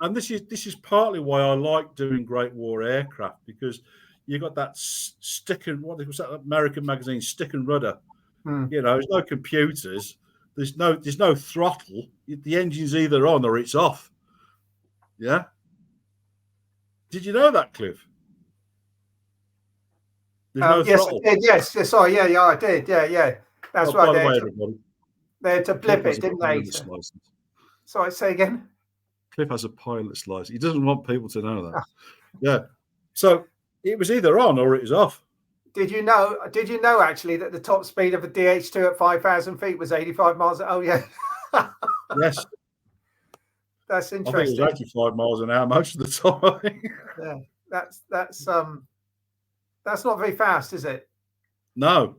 And this is partly why I like doing Great War aircraft, because you got that stick and what was that American magazine, stick and rudder. There's no computers, there's no throttle. The engine's either on or it's off. Yeah. Did you know that, Cliff? Yes, throttle. I did. Yes. Sorry. Yeah, I did. Yeah. That's right. By the way, everybody, they had to blip it, didn't they? Sorry, say again. Cliff has a pilot's license. He doesn't want people to know that. Yeah. So it was either on or it was off. Did you know actually that the top speed of a DH2 at 5,000 feet was 85 miles? Oh, yeah. Yes. That's interesting. I think it was 85 miles an hour most of the time. Yeah. That's not very fast, is it? No.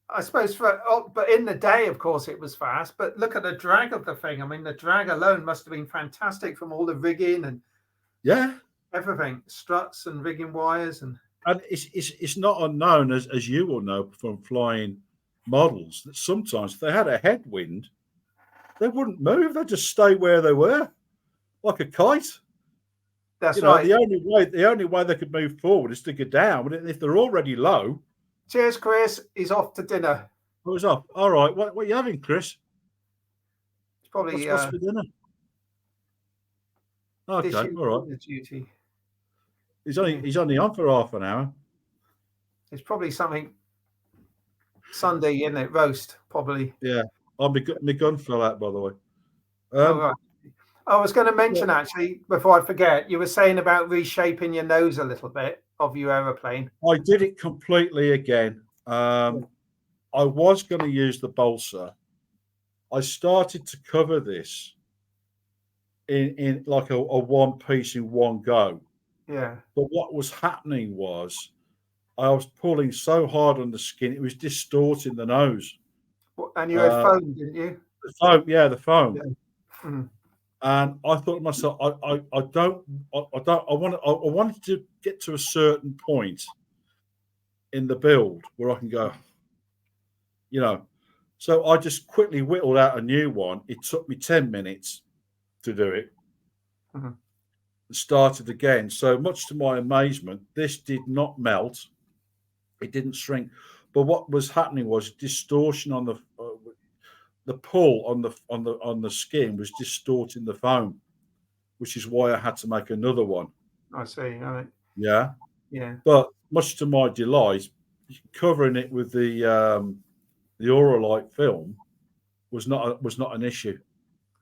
I suppose but in the day, of course, it was fast. But look at the drag of the thing. I mean, the drag alone must have been fantastic from all the rigging and everything, struts and rigging wires, and it's not unknown, as you will know from flying models, that sometimes if they had a headwind, they wouldn't move; they'd just stay where they were, like a kite. That's right. The only way they could move forward is to go down. But if they're already low. Cheers, Chris. He's off to dinner. Oh, he's off. All right. What are you having, Chris? It's probably what's for dinner? Okay, all right. Duty. He's only on for half an hour. It's probably something Sunday, isn't it? Roast, probably. Yeah. Oh, my gun fell out, by the way. Right. I was going to mention, actually, before I forget, you were saying about reshaping your nose a little bit of your aeroplane. I did it completely again. I was going to use the Balsa. I started to cover this in like a one piece in one go. Yeah. But what was happening was I was pulling so hard on the skin, it was distorting the nose. And you had foam, didn't you? The foam, yeah, the foam. Yeah. Mm-hmm. And I thought to myself, I wanted to get to a certain point in the build where I can go, So I just quickly whittled out a new one. It took me 10 minutes to do it. Mm-hmm. And started again. So much to my amazement, this did not melt. It didn't shrink. But what was happening was distortion on the pull on the skin was distorting the foam, which is why I had to make another one. I see. All right. Yeah. Yeah. But much to my delight, covering it with the Auralite film was not an issue.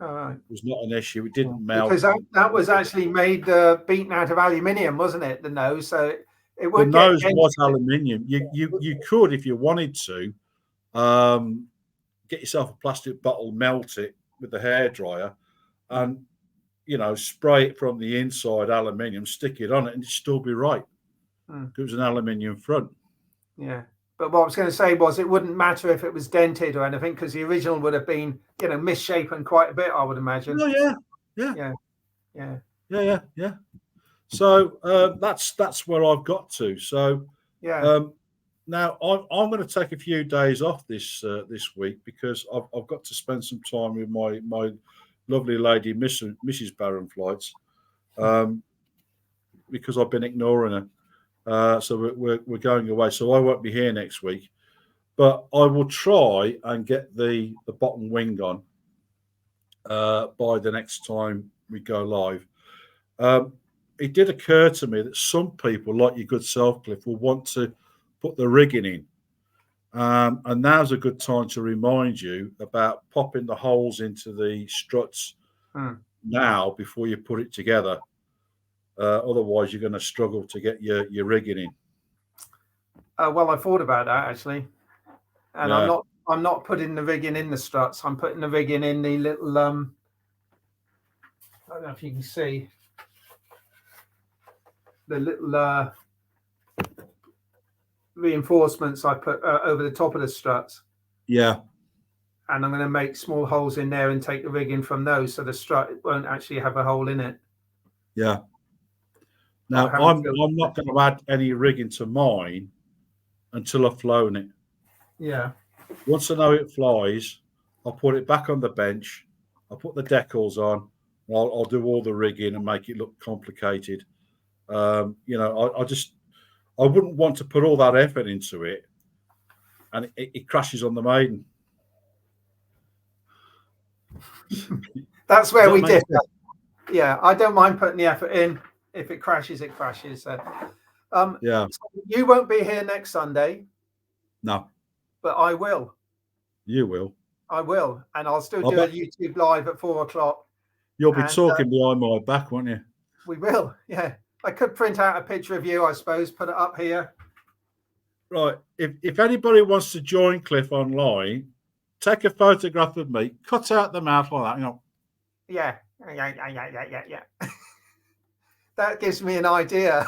All right. It was not an issue. It didn't melt. Because that was actually made beaten out of aluminium, wasn't it? The nose, so it would. The nose was aluminium. You could, if you wanted to, get yourself a plastic bottle, melt it with the hairdryer, and spray it from the inside aluminium, stick it on it, and it'd still be right. It was an aluminium front. Yeah. But what I was going to say was it wouldn't matter if it was dented or anything, because the original would have been, misshapen quite a bit, I would imagine. Oh, yeah. So that's where I've got to. So now I'm going to take a few days off this week because I've got to spend some time with my lovely lady, Mrs. Barron Flights, because I've been ignoring her. So we're going away. So I won't be here next week, but I will try and get the bottom wing on by the next time we go live. It did occur to me that some people, like your good self, Cliff, will want to put the rigging in. And now's a good time to remind you about popping the holes into the struts now before you put it together. Otherwise, you're going to struggle to get your rigging in. Well, I thought about that actually, and I'm not putting the rigging in the struts. I'm putting the rigging in the little. I don't know if you can see the little reinforcements I put over the top of the struts. Yeah. And I'm going to make small holes in there and take the rigging from those, so the strut won't actually have a hole in it. Yeah. Now, I'm not going to add any rigging to mine until I've flown it. Yeah. Once I know it flies, I'll put it back on the bench. I'll put the decals on. I'll do all the rigging and make it look complicated. I wouldn't want to put all that effort into it, and it crashes on the maiden. That's where we differ. Yeah, I don't mind putting the effort in. If it crashes, it crashes. So, so you won't be here next Sunday. No. But I will. You will. I will. And I'll still do a YouTube live at 4:00. You'll be talking behind my back, won't you? We will, yeah. I could print out a picture of you, I suppose, put it up here. Right. If anybody wants to join Cliff online, take a photograph of me, cut out the mouth like that. Yeah. That gives me an idea.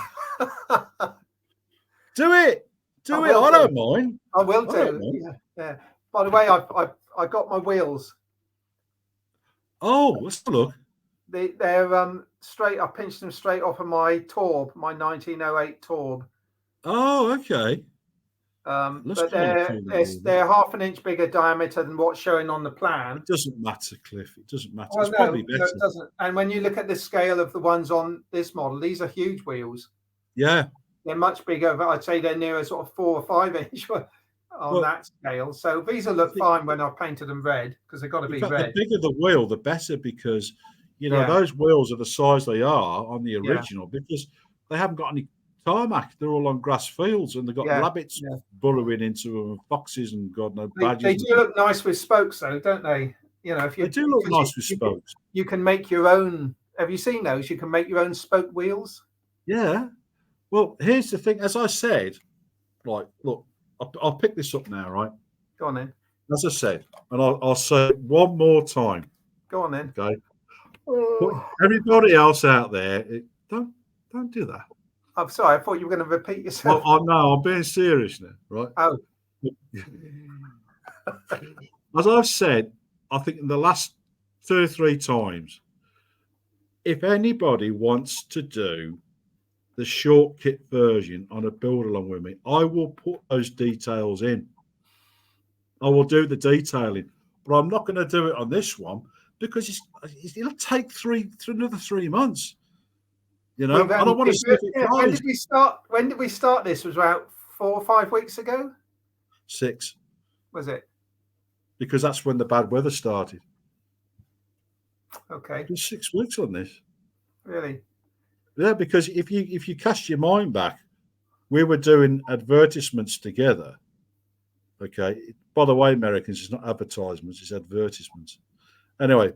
Do it. I don't mind. I will do. Yeah. By the way, I got my wheels. Oh, let's look. They're straight. I pinched them straight off of my Torb, my 1908 Torb. Oh, okay. But they're half an inch bigger diameter than what's showing on the plan. It doesn't matter, Cliff. It doesn't matter. Well, it's probably better. No, it doesn't. And when you look at the scale of the ones on this model, these are huge wheels. Yeah. They're much bigger. I'd say they're near a sort of 4 or 5 inch on that scale. So these will look fine when I've painted them red, because they've got to be red. The bigger the wheel, the better, because those wheels are the size they are on the original because they haven't got any tarmac. They're all on grass fields, and they've got rabbits burrowing into them, and foxes, and God knows badgers. They do look nice with spokes, though, don't they? They do look nice with spokes. You can make your own. Have you seen those? You can make your own spoke wheels. Yeah. Well, here's the thing. As I said, look, I'll pick this up now, right? Go on then. As I said, and I'll say it one more time. Go on then. Okay. Everybody else out there, don't do that. I'm sorry. I thought you were going to repeat yourself. Well, no, I'm being serious now, right? Oh. As I've said, I think in the last 2 or 3 times, if anybody wants to do the short kit version on a build along with me, I will put those details in. I will do the detailing, but I'm not going to do it on this one because it'll take another 3 months. I don't want to see if it flies. When did we start this? Was about 4 or 5 weeks ago? 6. Was it? Because that's when the bad weather started. Okay. It was 6 weeks on this. Really? Yeah, because if you cast your mind back, we were doing advertisements together. Okay. By the way, Americans, it's not advertisements, it's advertisements. Anyway,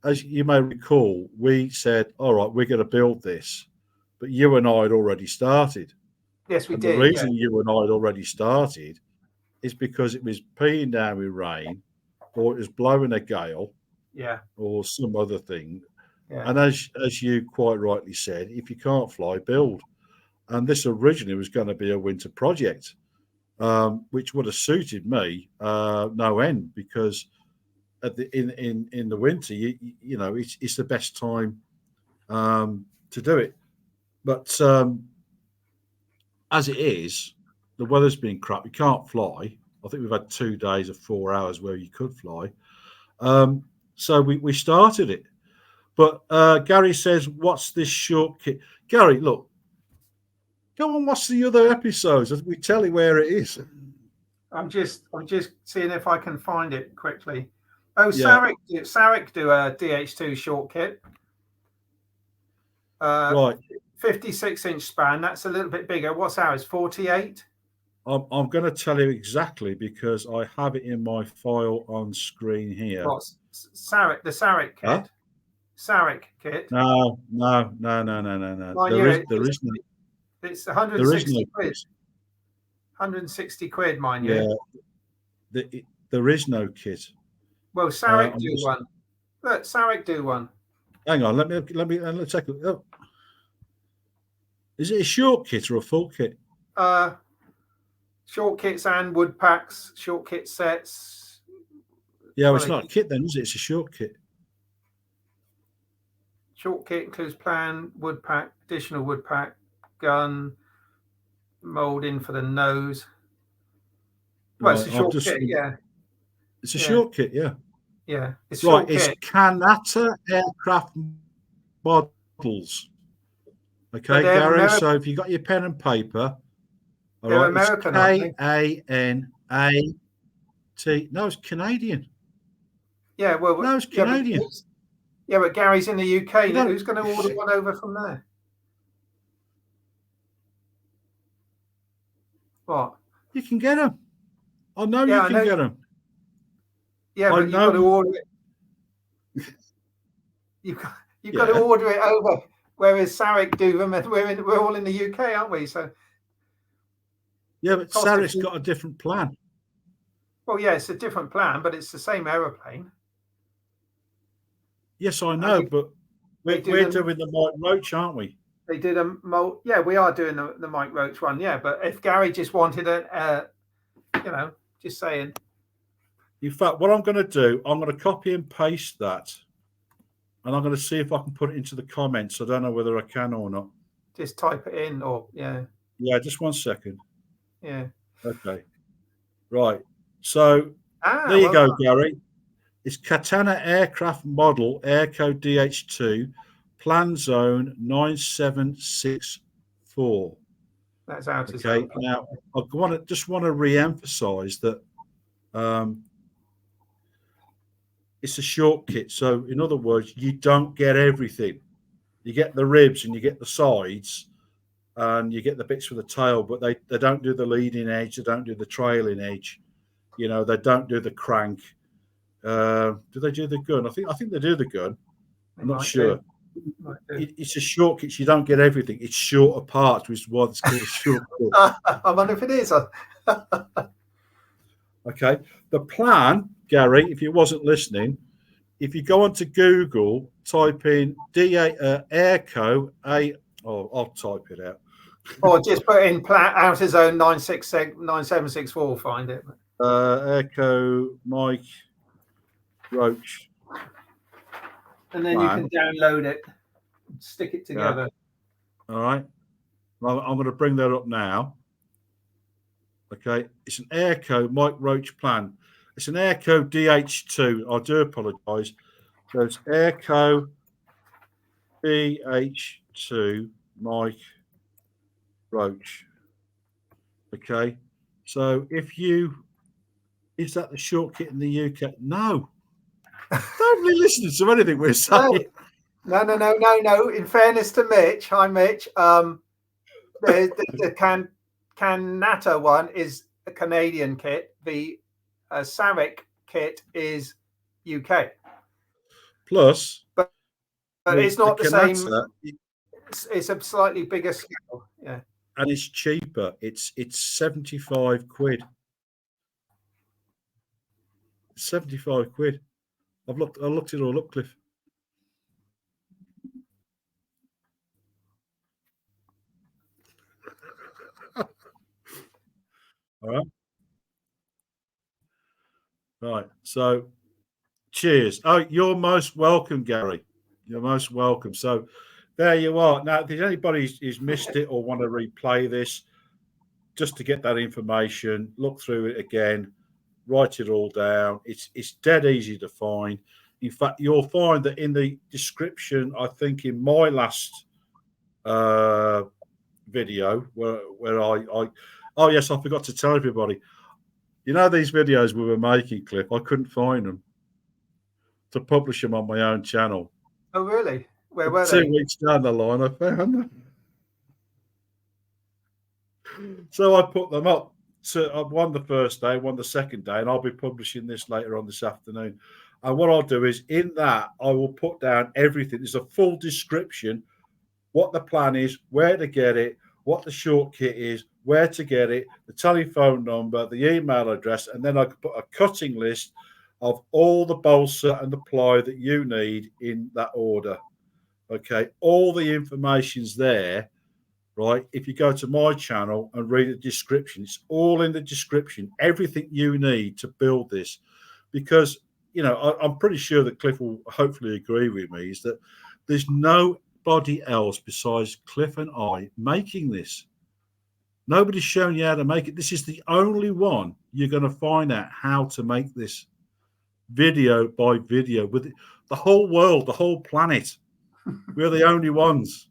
as you may recall, we said, all right, we're going to build this. But you and I had already started. Yes, we did. The reason you and I had already started is because it was peeing down with rain. or it was blowing a gale, or some other thing. Yeah. And as you quite rightly said, if you can't fly, build. And this originally was going to be a winter project, which would have suited me no end, because in the winter, you know, it's the best time to do it. But as it is, the weather's been crap. You can't fly. I think we've had 2 days of 4 hours where you could fly. So we started it. But Gary says, what's this short kit? Gary, look, go and watch the other episodes. We tell you where it is. I'm just seeing if I can find it quickly. Oh, Sarek do a DH2 short kit. Right. 56-inch span. That's a little bit bigger. What's ours? 48? I'm going to tell you exactly, because I have it in my file on screen here. What's Sarek? The Sarek kit? Huh? Sarek kit? No. There is no. It's 160 quid. 160 quid, mind you. Yeah. There is no kit. Well, Sarek do one. Look, Sarek do one. Hang on, let's take a look. Oh. Is it a short kit or a full kit? Short kits and wood packs, short kit sets. Yeah, well, it's not a kit then, is it? It's a short kit. Short kit includes plan, wood pack, additional wood pack, gun, molding for the nose. Well, it's a short kit, yeah. It's a short kit, yeah. Yeah, it's right. It's Kanata Aircraft Models. Okay, Gary. So if you got your pen and paper, all right, American, Kanat. No, it's Canadian. Yeah, well, no, it's Canadian. Yeah, but Gary's in the UK. Who's going to order one over from there? What? You can get them. I know you can get them. Yeah, but you've got to order it. You've got to order it over. Whereas Sarek do them, and we're all in the UK, aren't we? So. Yeah, but Sarek's got a different plan. Well, yeah, it's a different plan, but it's the same aeroplane. Yes, I know, but we're doing the Mike Roach, aren't we? They did a yeah, we are doing the Mike Roach one, yeah. But if Gary just wanted just saying. In fact, what I'm going to do, I'm going to copy and paste that, and I'm going to see if I can put it into the comments. I don't know whether I can or not. Just type it in, or yeah. Yeah, just 1 second. Yeah. Okay. Right. So there you go, Gary. It's Kanata Aircraft Model Airco DH2, Plan Zone 9764. That's out. Okay. Now I just want to re-emphasize that it's a short kit. So in other words, you don't get everything. You get the ribs and you get the sides, and you get the bits for the tail, but they don't do the leading edge, they don't do the trailing edge, they don't do the crank. Do they do the gun? I think they do the gun. I'm not sure. It's a short kit. You don't get everything. It's shorter parts, which is why it's called a short kit. I wonder if it is. Okay. The plan, Gary, if you wasn't listening, if you go onto Google, type in Airco I'll type it out. Or just put in outer zone 9764. Find it. Airco Mike Roach. And then you can download it, stick it together. Yeah. All right. Well, I'm going to bring that up now. Okay. It's an Airco Mike Roach plan. It's an Airco DH2. I do apologise. So it's Airco DH2 Mike Roach. Okay. So is that the short kit in the UK? No. Don't really listen to anything we're saying. No. In fairness to Mitch, hi Mitch. The Kanata one is a Canadian kit. The Sarek kit is UK. Plus, but it's not the same. It's a slightly bigger scale. Yeah. And it's cheaper. It's 75 quid. 75 quid. I looked it all up, Cliff. All right. Right. So cheers. Oh, you're most welcome, Gary. You're most welcome. So there you are. Now, if anybody who's missed it or want to replay this, just to get that information, look through it again, write it all down. It's dead easy to find. In fact, you'll find that in the description, I think in my last video where I oh yes, I forgot to tell everybody. You know these videos we were making, Cliff, I couldn't find them to publish them on my own channel. Oh, really? Where were they? 2 weeks down the line, I found them. So I put them up. So I won the first day, won the second day, and I'll be publishing this later on this afternoon. And what I'll do is in that, I will put down everything. There's a full description, what the plan is, where to get it, what the short kit is, where to get it, the telephone number, the email address, and then I could put a cutting list of all the balsa and the ply that you need in that order. Okay, all the information's there, right? If you go to my channel and read the description, it's all in the description, everything you need to build this. Because, you know, I'm pretty sure that Cliff will hopefully agree with me, is that there's nobody else besides Cliff and I making this. Nobody's shown you how to make it. This is the only one you're going to find out how to make this video by video with the whole world, the whole planet. We're the only ones.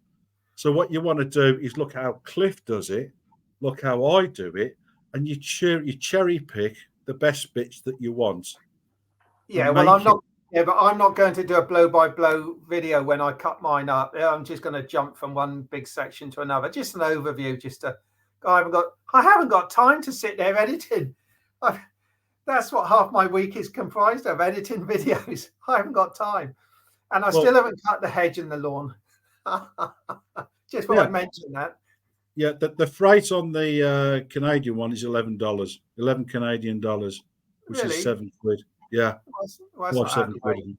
So what you want to do is look how Cliff does it, look how I do it, and you cherry pick the best bits that you want. Yeah, well, I'm not. Yeah, but I'm not going to do a blow-by-blow video when I cut mine up. I'm just going to jump from one big section to another. Just an overview, just to. I haven't got time to sit there editing. That's what half my week is comprised of, editing videos. I haven't got time, and I still haven't cut the hedge and the lawn. Just thought I'd mention that. Yeah, the freight on the Canadian one is $11, 11 Canadian dollars, which is £7. Yeah, well, £7.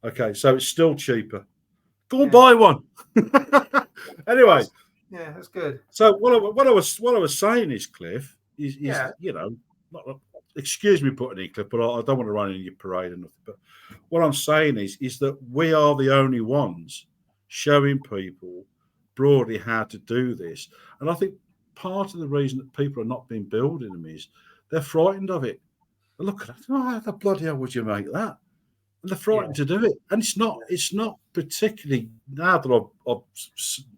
Okay, so it's still cheaper. Go and buy one. Anyway, yeah, that's good. So what I was saying is, Cliff, is you know, excuse me putting in, Cliff, but I don't want to run in your parade or nothing. But what I'm saying is that we are the only ones showing people broadly how to do this, and I think part of the reason that people are not been building them is they're frightened of it. They look at it, oh, how the bloody hell would you make that? And they're frightened to do it, and it's not particularly, now that I've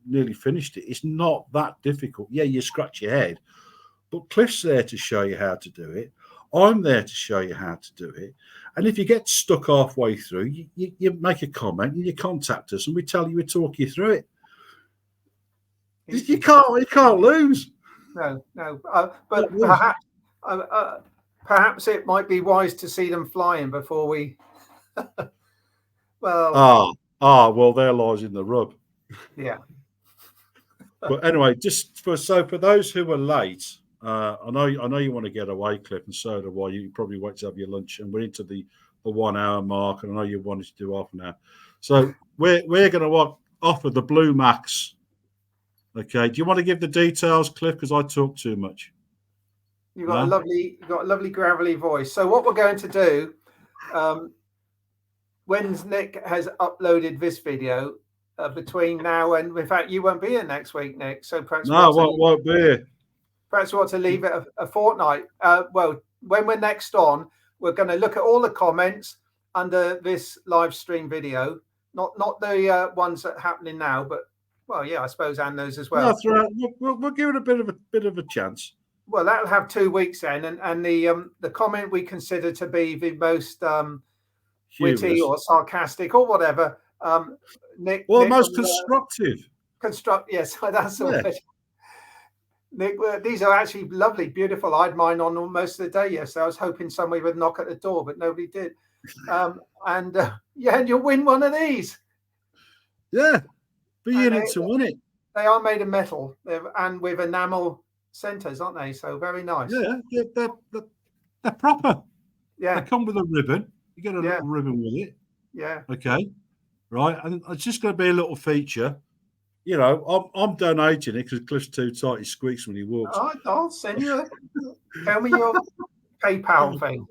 nearly finished it, it's not that difficult. Yeah, you scratch your head, but Cliff's there to show you how to do it. I'm there to show you how to do it. And if you get stuck halfway through, you make a comment and you contact us, and we tell you, we talk you through it. You can't lose. No. But perhaps it might be wise to see them flying before we. Well, there lies in the rub. Yeah. But anyway, for those who are late, I know you want to get away, Cliff, and so do I. You probably wait to have your lunch, and we're into the 1 hour mark, and I know you wanted to do half an hour. So we're going to offer the Blue Max. Okay. Do you want to give the details, Cliff? Because I talk too much. You've got a lovely gravelly voice. So what we're going to do, when Nick has uploaded this video, between now and, in fact, you won't be here next week, Nick. So perhaps won't be here. Perhaps we want to leave it a fortnight. Well, when we're next on, we're going to look at all the comments under this live stream video, not the ones that are happening now, but well, yeah, I suppose, and those as well. We'll give it a bit of a chance. Well, that'll have 2 weeks then, and the comment we consider to be the most witty or sarcastic or whatever, Nick. Well, most constructive. Yes, that's the word. Nick, these are actually lovely, beautiful. I had mine on most of the day yesterday. I was hoping somebody would knock at the door, but nobody did. And you'll win one of these. Yeah, be in it to win it. They are made of metal and with enamel centers, aren't they? So very nice. Yeah, they're proper. Yeah. They come with a ribbon. You get a little ribbon with it. Yeah. Okay. Right. And it's just going to be a little feature. You know, I'm donating it because Cliff's too tight. He squeaks when he walks. I'll send you tell me your PayPal thing.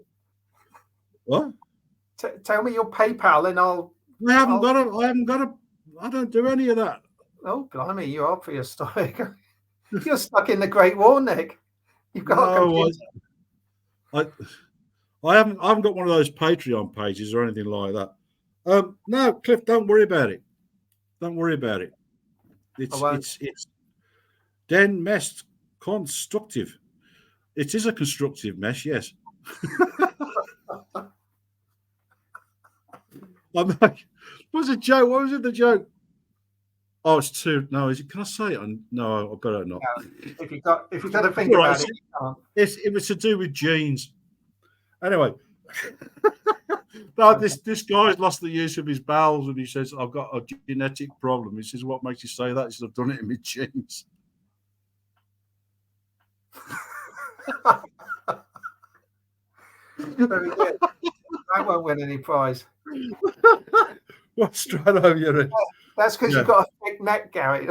What? Tell me your PayPal and I haven't got a, I don't do any of that. Oh, blimey, you're up for your stomach. You're stuck in the Great War, Nick. You've got a computer. I haven't got one of those Patreon pages or anything like that. No, Cliff, don't worry about it. Don't worry about it. It's den mesh constructive. It is a constructive mesh, yes. I'm like, what was a joke? What was it? The joke? Oh, it's too. No, is it? Can I say it? No, I better not. If you got to think about it, it was to do with genes. Anyway, no, this guy's lost the use of his bowels, and he says, "I've got a genetic problem." He says, "What makes you say that?" He says, "I've done it in my genes." Very good. I won't win any prize. What straight over your head? That's because you've got a thick neck, Gary.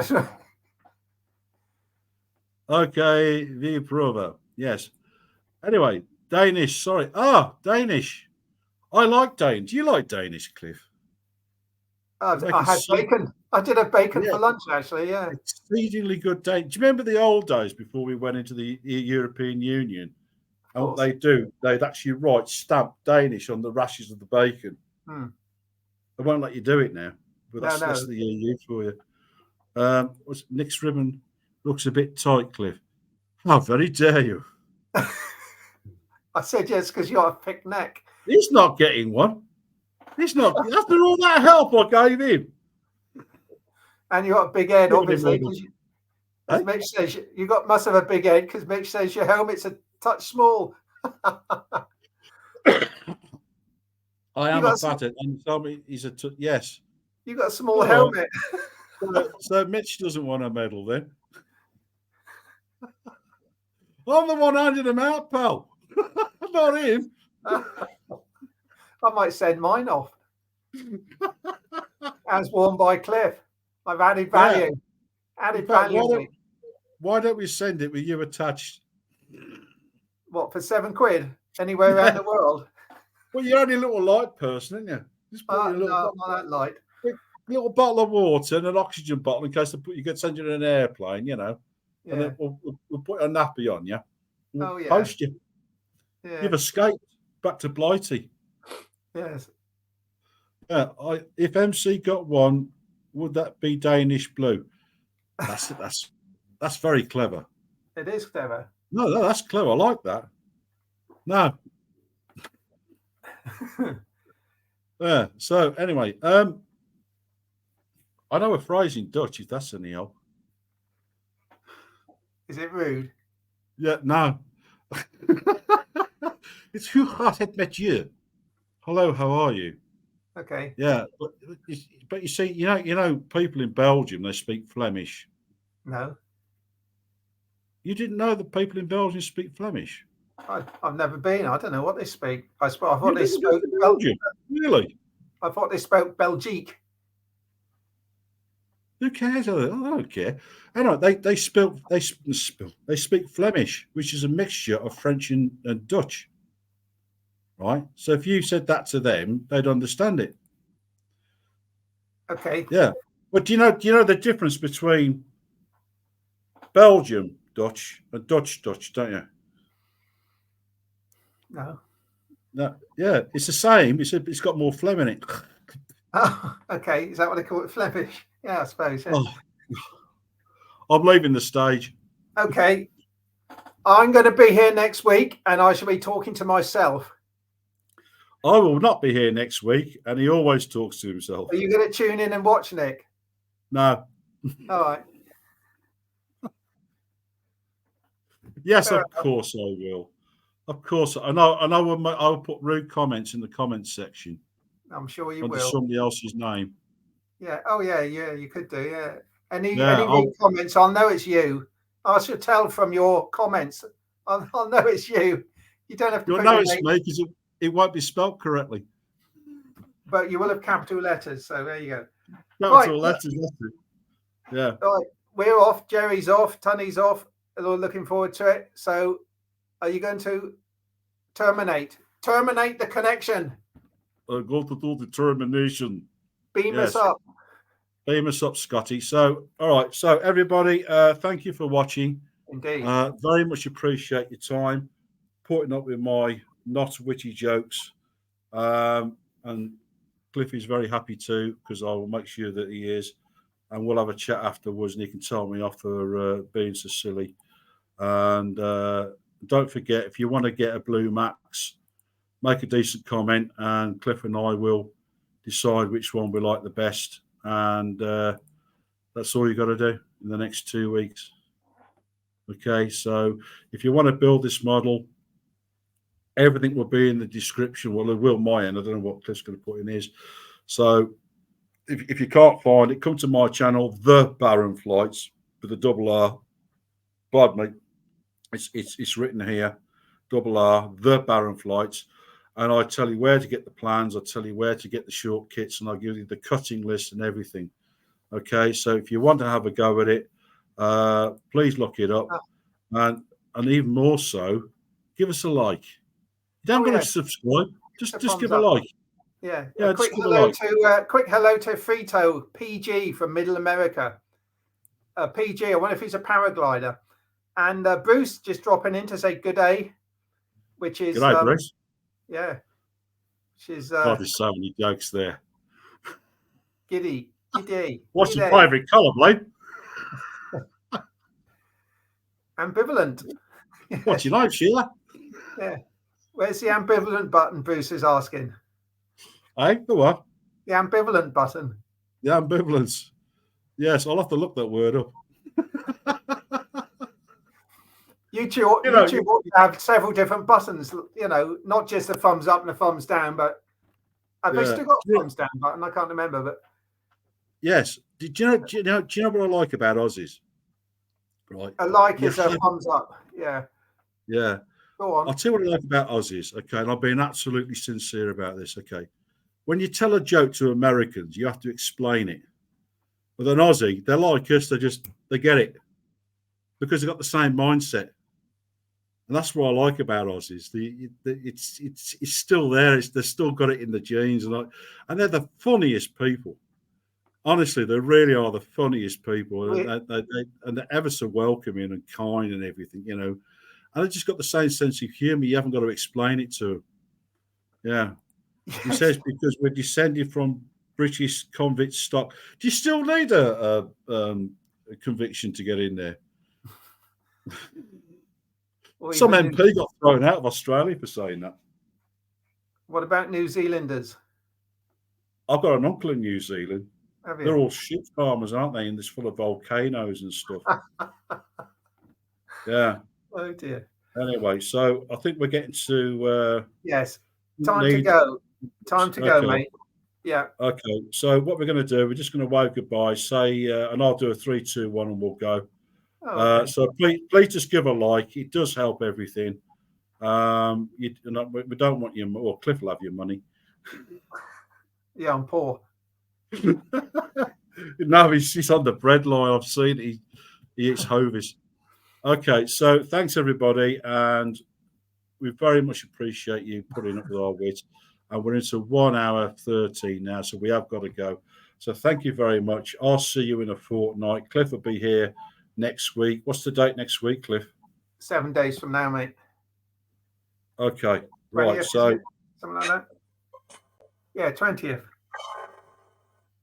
Okay, the prover. Yes. Anyway, Danish. Sorry. Danish. I like Danish. Do you like Danish, Cliff? I had bacon. I did have bacon for lunch, actually. Yeah. Exceedingly good Danish. Do you remember the old days before we went into the European Union? And what they'd actually write stamped Danish on the rashes of the bacon. They won't let you do it now. But that's the EU for you. Nick's ribbon looks a bit tight, Cliff. How very dare you? I said yes because you got a thick neck. He's not getting one. He's not. After all that help I gave him. And you got a big head, obviously. As Mitch says, must have a big head because Mitch says your helmet's a touch small. I am a fathead, and tell me he's yes. You got a small helmet. So Mitch doesn't want a medal then. I'm the one handing him out, pal. Not him. I might send mine off. As worn by Cliff. I've added value. Why don't we send it with you attached? What, for £7 anywhere around the world? Well, you're only a little light person, aren't you? Just no, I'm not that light. A little bottle of water and an oxygen bottle in case you could send you in an airplane, you know. Yeah. And then we'll put a nappy on you. We'll post you. Yeah. You've escaped back to Blighty. Yes. Yeah. If MC got one, would that be Danish blue? That's very clever. It is clever. No, that's clever. I like that. No. Yeah. So anyway, I know a phrase in Dutch, if that's any help. Is it rude? Yeah, no. It's hoe gaat het met je? Hello, how are you? Okay. Yeah, but you see, you know, people in Belgium, they speak Flemish. No. You didn't know that people in Belgium speak Flemish? I've never been. I don't know what they speak. I thought they spoke Belgium. Really? I thought they spoke Belgique. Who cares? I don't care. Anyway, they speak Flemish, which is a mixture of French and Dutch. Right? So if you said that to them, they'd understand it. Okay. Yeah. But do you know the difference between Belgium Dutch and Dutch, don't you? No. No. Yeah, it's the same. It's got more phlegm in it. Oh, okay. Is that what they call it? Flemish? Yeah, I suppose. Yeah. Oh, I'm leaving the stage. Okay. I'm going to be here next week and I shall be talking to myself. I will not be here next week, and he always talks to himself. Are you going to tune in and watch, Nick? No. All right. Yes, of course I will. Of course. I know I'll put rude comments in the comments section. I'm sure you under will. Somebody else's name. Yeah. Oh, yeah. You could do. Yeah. Any rude comments? I'll know it's you. I should tell from your comments. I'll know it's you. You don't have to. You'll know it's me it won't be spelt correctly. But you will have capital letters, so there you go. Capital letters, that's it. Yeah. Right, we're off. Jerry's off. Tunny's off. We're all looking forward to it. So, are you going to terminate the connection? I'm going to do the termination. Beam us up. Beam us up, Scotty. So, all right. So, everybody, thank you for watching. Indeed. Very much appreciate your time putting up with my not witty jokes. And Cliff is very happy too, because I will make sure that he is. And we'll have a chat afterwards, and he can tell me off for being so silly. And don't forget, if you want to get a Blue Max, make a decent comment, and Cliff and I will decide which one we like the best. And that's all you got to do in the next 2 weeks. Okay, so if you want to build this model, everything will be in the description. Well, it will my end. I don't know what Cliff's going to put in his. So if you can't find it, come to my channel, The Barron Flights, with a double R. Pardon me. It's written here, double R, The Barron Flights. And I tell you where to get the plans. I tell you where to get the short kits, and I give you the cutting list and everything. Okay, so if you want to have a go at it, please look it up. And even more so, give us a like. You don't got to subscribe. Just give a like. Yeah. Yeah. Quick hello to Frito PG from Middle America. PG, I wonder if he's a paraglider. And Bruce just dropping in to say good day, which is good day, Bruce. Yeah. She's God, there's so many jokes there. Giddy. What's your favourite colour, Blade? Ambivalent. What's your name, Sheila? Yeah. Where's the ambivalent button, Bruce is asking? Hey, the what? The ambivalent button. The ambivalence. Yes, I'll have to look that word up. YouTube ought to have several different buttons, not just the thumbs up and the thumbs down, but have they still got a thumbs down button? I can't remember, but yes. Do you know what I like about Aussies? Right. A like is a thumbs up. Yeah. Yeah. Go on. I'll tell you what I like about Aussies, okay, and I've been absolutely sincere about this, okay. When you tell a joke to Americans, you have to explain it. With an Aussie, they're like us, they get it. Because they've got the same mindset. And that's what I like about Aussies. It's still there. They've still got it in the genes. And they're the funniest people. Honestly, they really are the funniest people. And they're ever so welcoming and kind and everything, And they've just got the same sense of humour. You haven't got to explain it to them. Yeah. He says, because we're descended from British convict stock. Do you still need a conviction to get in there? Some MP got thrown out of Australia for saying that. What about New Zealanders? I've got an uncle in New Zealand. Have you? They're all shit farmers, aren't they? And it's full of volcanoes and stuff. Yeah. Oh dear. Anyway, so I think we're getting to yes. Time to go. Time to go, mate. Yeah. Okay. So what we're going to do, we're just going to wave goodbye, say, and I'll do a 3, 2, 1, and we'll go. Oh, okay. So please just give a like. It does help everything. We don't want your, well, Cliff will have your money. Yeah, I'm poor. No, he's on the bread line. I've seen he eats Hovis. Okay, so thanks everybody, and we very much appreciate you putting up with our wit. And we're into 1 hour 13 now, so we have got to go. So thank you very much. I'll see you in a fortnight. Cliff will be here next week. What's the date next week, Cliff? 7 days from now, mate. Okay, right. So something like that. Yeah, 20th.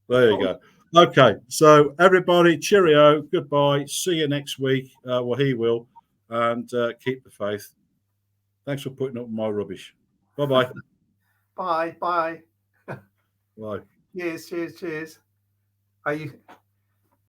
There you go. Okay, so everybody, cheerio, goodbye. See you next week. Well, he will, and keep the faith. Thanks for putting up with my rubbish. Bye-bye. Bye. Bye. Cheers. Are you?